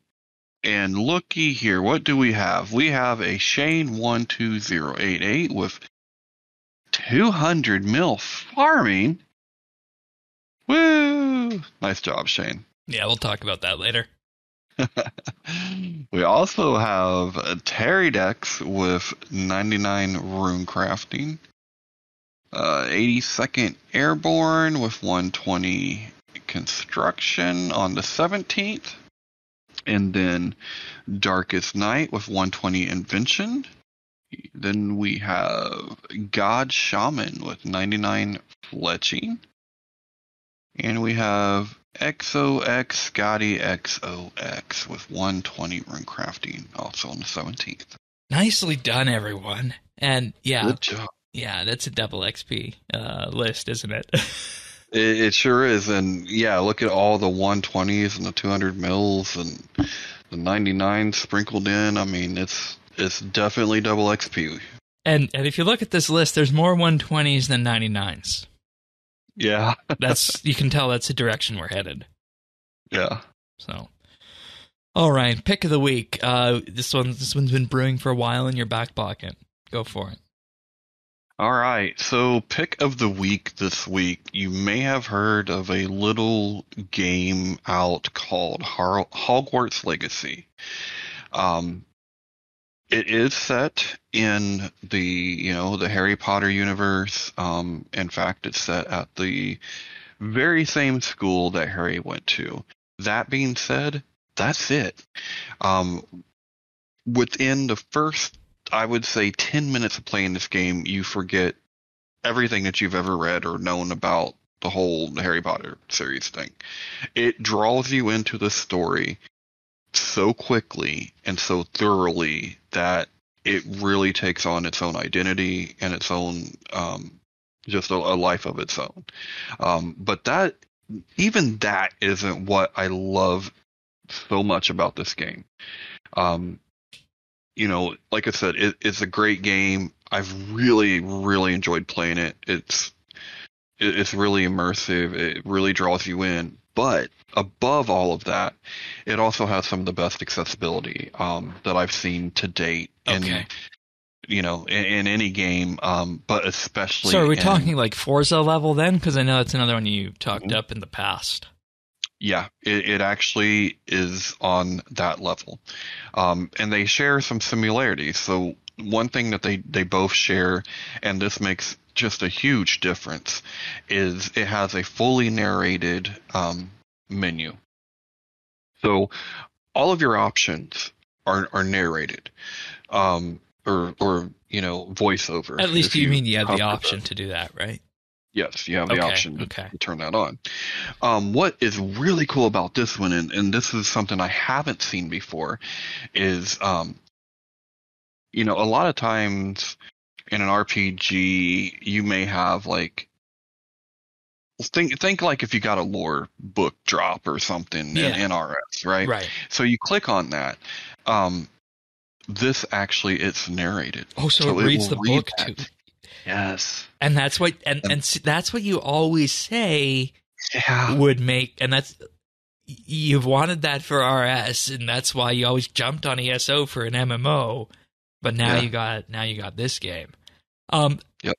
And looky here, what do we have? We have a Shane 12088 with 200 mil farming. Woo! Nice job, Shane. Yeah, we'll talk about that later. We also have a Terrydex with 99 rune crafting. 82nd Airborne with 120 construction on the 17th. And then Darkest Night with 120 invention. Then we have God Shaman with 99 fletching. And we have XOX Scotty XOX with 120 rune crafting, also on the 17th. Nicely done, everyone. And yeah, good job. Yeah, that's a double XP list, isn't it? It sure is. And yeah, look at all the 120s and the 200 mils and the 99 sprinkled in. I mean, it's definitely double XP. And if you look at this list, there's more 120s than 99s. Yeah. You can tell that's the direction we're headed. Yeah. So, all right, pick of the week. This one's been brewing for a while in your back pocket. Go for it. All right. So, pick of the week this week. You may have heard of a little game out called Hogwarts Legacy. It is set in the Harry Potter universe. In fact, it's set at the very same school that Harry went to. That being said, that's it. Within the first, I would say, 10 minutes of playing this game, you forget everything that you've ever read or known about the whole Harry Potter series thing. It draws you into the story so quickly and so thoroughly that it really takes on its own identity and its own just a life of its own. But that isn't what I love so much about this game. Like I said, it's a great game. I've really, really enjoyed playing it. It's really immersive. It really draws you in. But above all of that, it also has some of the best accessibility that I've seen to date. Okay. In any game, but especially. So are we talking like Forza level then? Because I know that's another one you talked up in the past. Yeah, it actually is on that level. And they share some similarities. So one thing that they both share, and this makes just a huge difference, is it has a fully narrated menu. So all of your options are narrated, or voiceover. At least you mean you have the option to do that, right? Yes, you have the option to turn that on. What is really cool about this one, and this is something I haven't seen before, is a lot of times in an RPG you may have like think like if you got a lore book drop or something in RS, right? Right. So you click on that. This actually it's narrated. Oh, so it reads the book too. Yes. And that's what and that's what you always say would make, and that's you've wanted that for RS, and that's why you always jumped on ESO for an MMO, but now you got this game. Yep.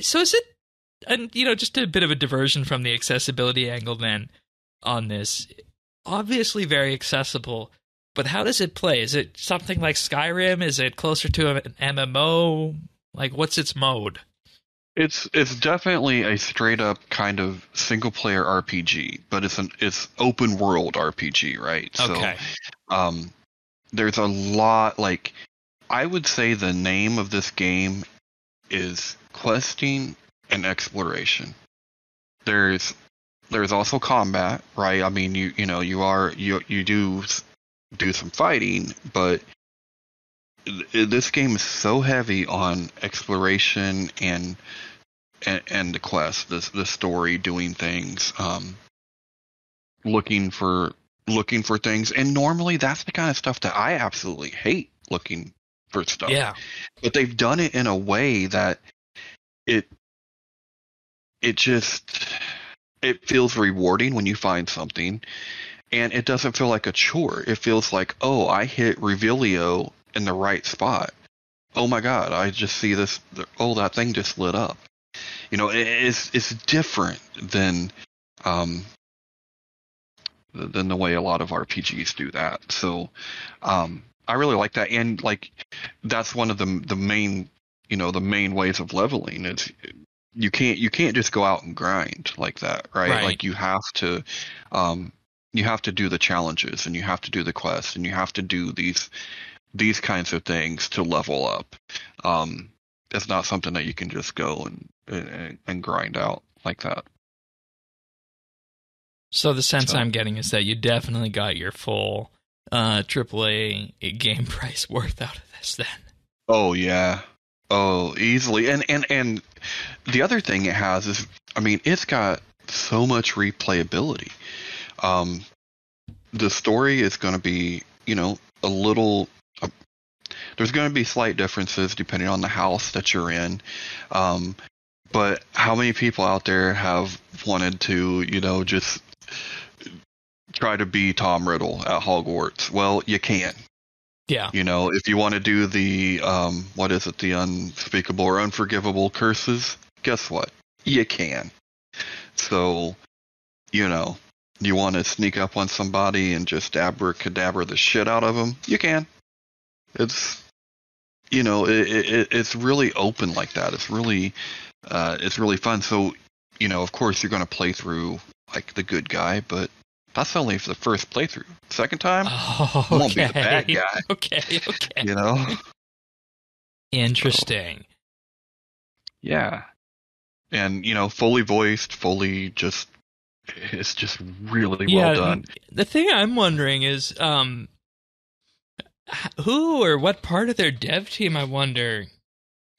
So is it, and just a bit of a diversion from the accessibility angle then on this. Obviously very accessible, but how does it play? Is it something like Skyrim? Is it closer to an MMO? Like, what's its mode? It's definitely a straight up kind of single player RPG, but it's open world RPG, right? Okay. So, there's a lot, like, I would say the name of this game is questing and exploration. There's also combat, right? I mean, you do some fighting, but this game is so heavy on exploration and the quest, the story, doing things, looking for things, and normally that's the kind of stuff that I absolutely hate, looking for stuff. Yeah. But they've done it in a way that it feels rewarding when you find something, and it doesn't feel like a chore. It feels like, oh, I hit Revelio in the right spot. Oh my God, I just see this. Oh, that thing just lit up. It's different than the way a lot of RPGs do that. So, I really like that, and like that's one of the main ways of leveling is you can't just go out and grind like that, right? Like you have to do the challenges, and you have to do the quests, and you have to do these kinds of things to level up. It's not something that you can just go and grind out like that. So the sense I'm getting is that you definitely got your full AAA game price worth out of this then. Oh yeah. Oh, easily. And the other thing it has is, I mean, it's got so much replayability. The story is going to be, a little. There's going to be slight differences depending on the house that you're in, but But how many people out there have wanted to, just try to be Tom Riddle at Hogwarts? Well, you can. Yeah. If you want to do the, what is it, the unspeakable or unforgivable curses, guess what? You can. So, you want to sneak up on somebody and just abracadabra the shit out of them, you can. It's, it's really open like that. It's really fun. So, of course you're going to play through like the good guy, but that's only for the first playthrough. Second time, you won't be the bad guy. Okay. Interesting. So, yeah. And, fully voiced, it's just really well done. The thing I'm wondering is, who or what part of their dev team, I wonder,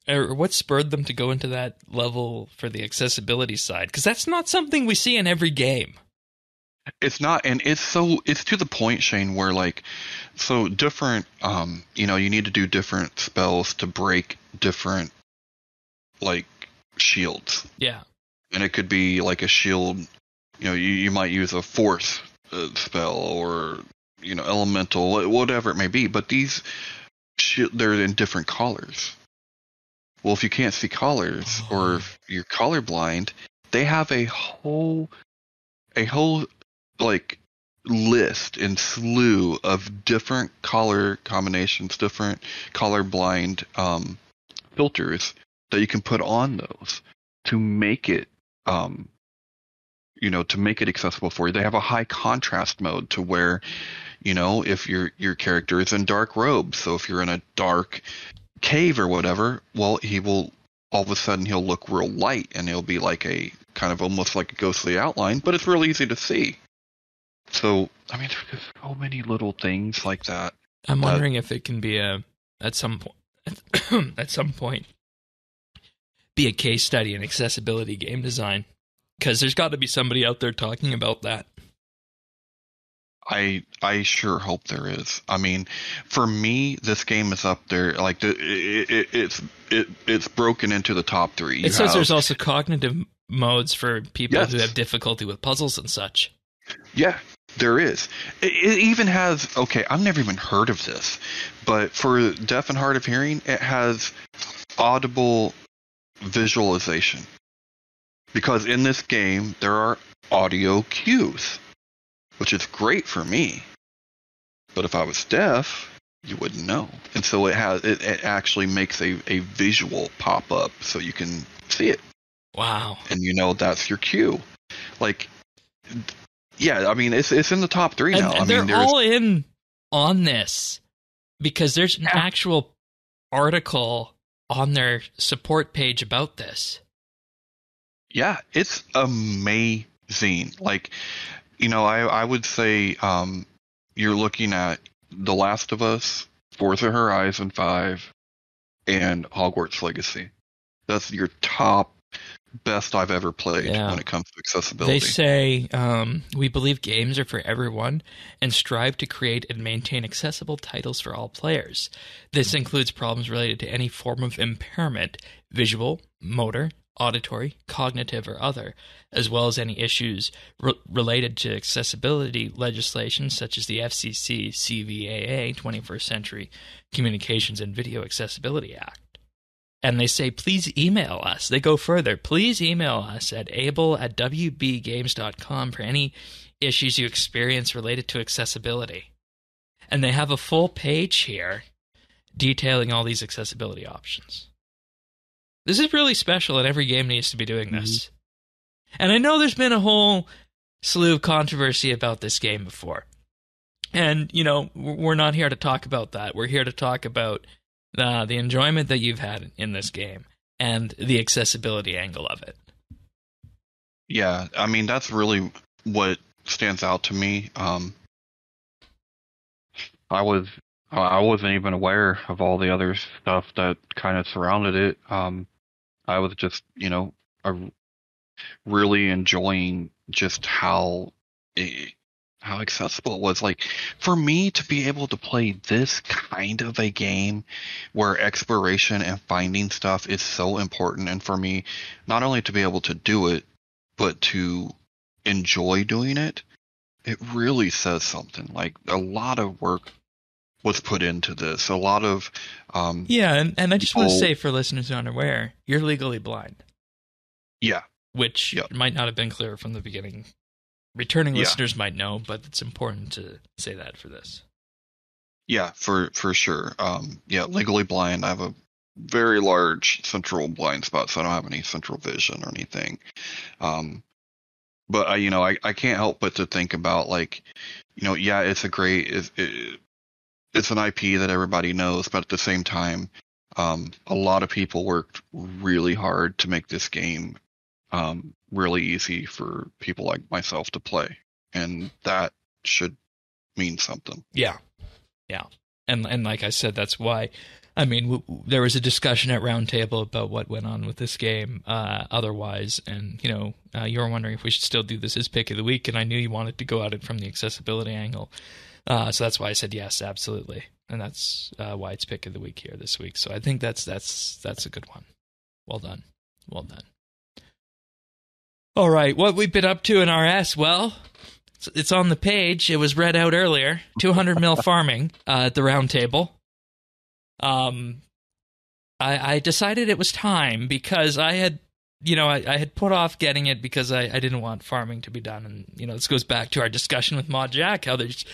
or what spurred them to go into that level for the accessibility side? Because that's not something we see in every game. It's not, and it's to the point, Shane, where different, you need to do different spells to break different, shields. Yeah. And it could be like a shield, you might use a force spell or, elemental, whatever it may be, but these, they're in different colors. Well, if you can't see colors or if you're colorblind, they have a whole list and slew of different color combinations, different colorblind filters that you can put on those to make it to make it accessible for you. They have a high contrast mode to where, if your character is in dark robes, so if you're in a dark cave or whatever, well, he will all of a sudden he'll look real light and it'll be like a kind of almost like a ghostly outline, but it's real easy to see. So, I mean, there's so many little things like that. I'm wondering if it can be at some point, be a case study in accessibility game design, because there's got to be somebody out there talking about that. I sure hope there is. I mean, for me, this game is up there. Like it's broken into the top 3. It says there's also cognitive modes for people who have difficulty with puzzles and such. Yeah. There is. It even has, I've never even heard of this, but for deaf and hard of hearing, it has audible visualization. Because in this game, there are audio cues, which is great for me. But if I was deaf, you wouldn't know. And so it actually makes a visual pop up so you can see it. Wow. And that's your cue. Yeah, I mean, it's in the top 3 now. And they're all in on this because there's an actual article on their support page about this. Yeah, it's amazing. I would say you're looking at The Last of Us, Forza Horizon 5, and Hogwarts Legacy. That's your top best I've ever played when it comes to accessibility. They say, we believe games are for everyone and strive to create and maintain accessible titles for all players. This includes problems related to any form of impairment, visual, motor, auditory, cognitive, or other, as well as any issues related to accessibility legislation such as the FCC CVAA 21st Century Communications and Video Accessibility Act. And they say, please email us. They go further. Please email us at able@wbgames.com for any issues you experience related to accessibility. And they have a full page here detailing all these accessibility options. This is really special, and every game needs to be doing this. Mm-hmm. And I know there's been a whole slew of controversy about this game before. And, we're not here to talk about that. We're here to talk about the enjoyment that you've had in this game and the accessibility angle of it. Yeah, I mean, that's really what stands out to me. I wasn't even aware of all the other stuff that kind of surrounded it. I was just, really enjoying just how how accessible it was. Like, for me to be able to play this kind of a game where exploration and finding stuff is so important, and for me not only to be able to do it but to enjoy doing it, it really says something. Like, a lot of work was put into this, a lot of yeah, and I just want to say, for listeners who aren't aware, you're legally blind. Yeah. Which might not have been clear from the beginning. Returning listeners might know, but it's important to say that for this. Yeah, for sure. Legally blind. I have a very large central blind spot, so I don't have any central vision or anything. But I can't help but to think about, like, it's a great, it's an IP that everybody knows, but at the same time, a lot of people worked really hard to make this game really easy for people like myself to play, and that should mean something. Yeah. And like I said, that's why. I mean, there was a discussion at Roundtable about what went on with this game otherwise, and you were wondering if we should still do this as pick of the week, and I knew you wanted to go at it from the accessibility angle, so that's why I said yes, absolutely, and that's why it's pick of the week here this week. So I think that's a good one. Well done. All right, what we've been up to in RS, well, it's on the page. It was read out earlier. 200 mil farming at the round table. I decided it was time because I had put off getting it because I didn't want farming to be done. And, this goes back to our discussion with Mod Jack, how there's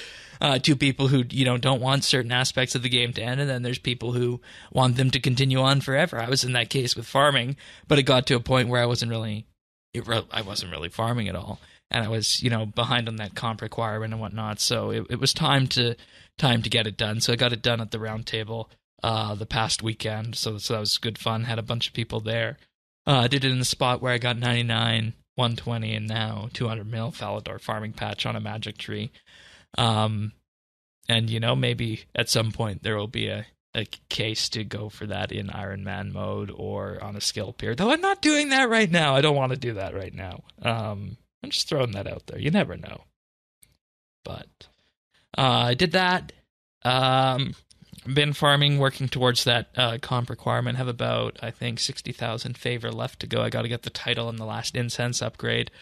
two people who, don't want certain aspects of the game to end, and then there's people who want them to continue on forever. I was in that case with farming, but it got to a point where I wasn't really farming at all, and I was behind on that comp requirement and whatnot. So it was time to get it done. So I got it done at the round table the past weekend. So that was good fun. Had a bunch of people there. I did it in the spot where I got 99, 120, and now 200 mil Falador farming patch on a magic tree. And maybe at some point there will be a case to go for that in Iron Man mode or on a skill peer. Though I'm not doing that right now. I don't want to do that right now. I'm just throwing that out there. You never know. But I did that. Been farming, working towards that comp requirement. Have about, I think, 60,000 favor left to go. I got to get the title and the last incense upgrade.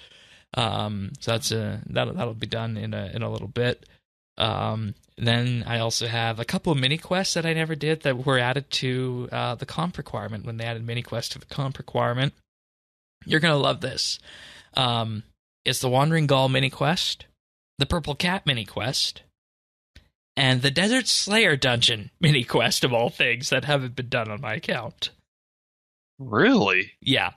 So that'll be done in a little bit. Then I also have a couple of mini quests that I never did that were added to the comp requirement. When they added mini quests to the comp requirement, you're gonna love this. It's the Wandering Gull mini quest, the Purple Cat mini quest, and the Desert Slayer dungeon mini quest, of all things that haven't been done on my account. Really? Yeah.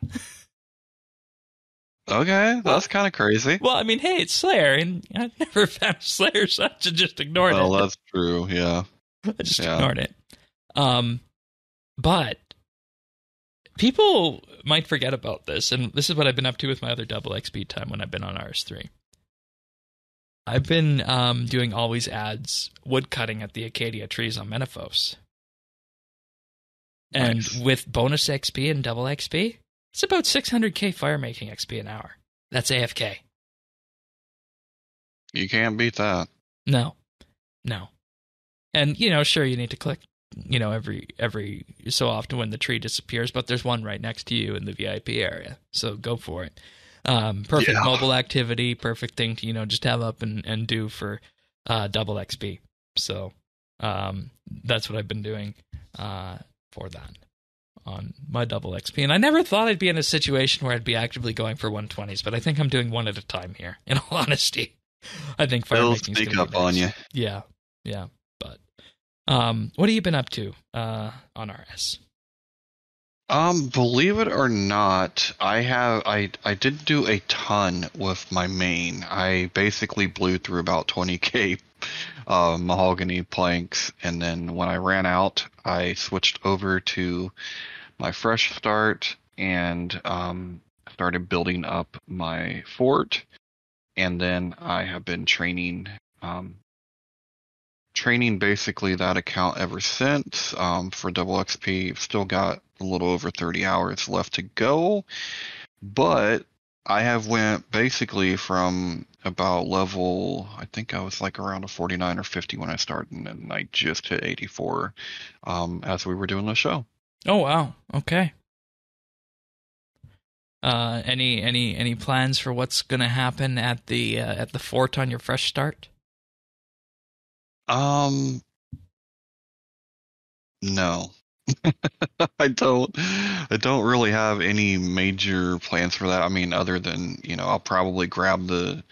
Okay, that's kind of crazy. Well, I mean, hey, it's Slayer, and I never found Slayer, so I just ignored it. Well, that's true, yeah. I just ignored it. But people might forget about this, and this is what I've been up to with my other double XP time when I've been on RS3. I've been doing always adds wood cutting at the Acadia trees on Menaphos. And nice. With bonus XP and double XP, it's about 600k firemaking XP an hour. That's AFK. You can't beat that. No. And, sure, you need to click, every so often when the tree disappears, but there's one right next to you in the VIP area. So go for it. Perfect mobile activity, perfect thing to, just have up and do for double XP. So that's what I've been doing for that on my double XP. And I never thought I'd be in a situation where I'd be actively going for 120s, but I think I'm doing one at a time here, in all honesty. I think firemaking is going to be up on you. Yeah. But what have you been up to on RS? Believe it or not, I did do a ton with my main. I basically blew through about 20k mahogany planks, and then when I ran out, I switched over to my fresh start and started building up my fort, and then I have been training basically that account ever since for double XP. Still got a little over 30 hours left to go, but I have went basically from about level, I think I was like around a 49 or 50 when I started, and I just hit 84 as we were doing the show. Oh wow, okay. Any plans for what's going to happen at the fort on your fresh start? No. I don't really have any major plans for that. I mean, other than, I'll probably grab the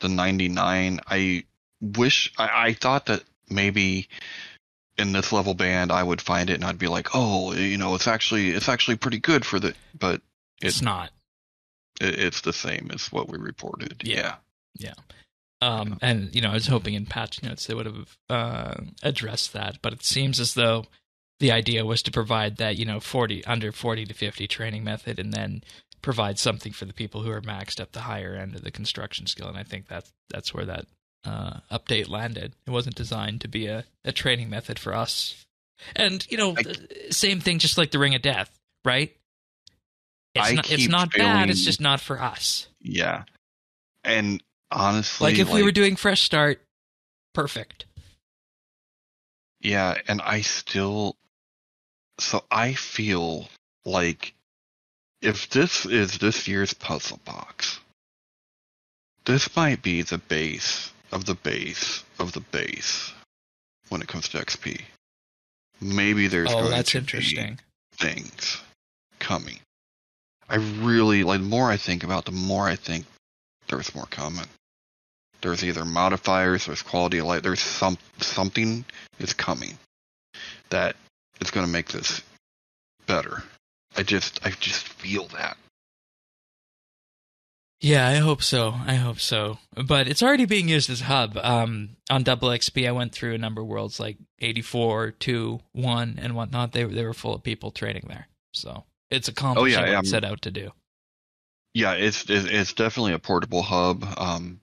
99. I thought that maybe in this level band I would find it and I'd be like, oh, it's actually pretty good for but it's not. It's the same as what we reported. Yeah. And I was hoping in patch notes they would have addressed that, but it seems as though the idea was to provide that, under 40 to 50 training method, and then provide something for the people who are maxed up the higher end of the construction skill. And I think that's where that update landed. It wasn't designed to be a training method for us. And, same thing, just like the Ring of Death, right? It's not bad, it's just not for us. Yeah. And honestly, like if we were doing Fresh Start, perfect. Yeah, and I feel like if this is this year's puzzle box, this might be the base of the base of the base when it comes to XP. Maybe there's going to be things coming. I really, the more I think about it, the more I think there's more coming. There's either modifiers, there's quality of life, there's something is coming that is going to make this better. I just feel that. Yeah, I hope so. But it's already being used as a hub. On Double XP, I went through a number of worlds like 84, 2, 1, and whatnot. They were full of people training there. So it's accomplishing what it set out to do. Yeah, it's definitely a portable hub. And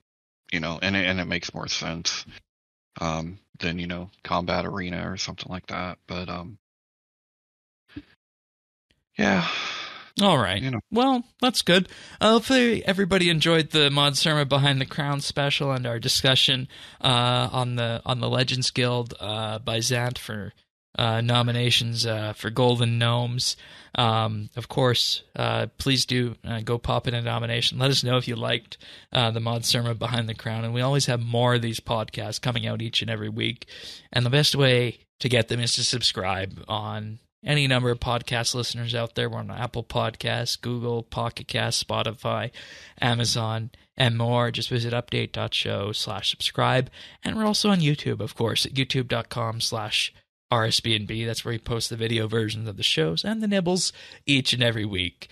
it makes more sense than Combat Arena or something like that. But yeah. All right. Well, that's good. Hopefully everybody enjoyed the Mod Surma Behind the Crown special and our discussion on the Legends Guild by Zant for nominations for Golden Gnomes. Of course, please do go pop in a nomination. Let us know if you liked the Mod Surma Behind the Crown. And we always have more of these podcasts coming out each and every week. And the best way to get them is to subscribe on any number of podcast listeners out there. We're on Apple Podcasts, Google, Pocket Cast, Spotify, Amazon, and more. Just visit update.show/subscribe. And we're also on YouTube, of course, at youtube.com/RSBANDB. That's where we post the video versions of the shows and the nibbles each and every week.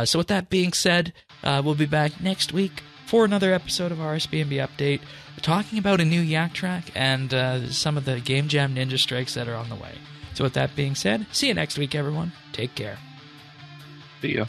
So with that being said, we'll be back next week for another episode of RSBANDB Update, talking about a new Yak track and some of the Game Jam Ninja Strikes that are on the way. So with that being said, see you next week, everyone. Take care. See ya.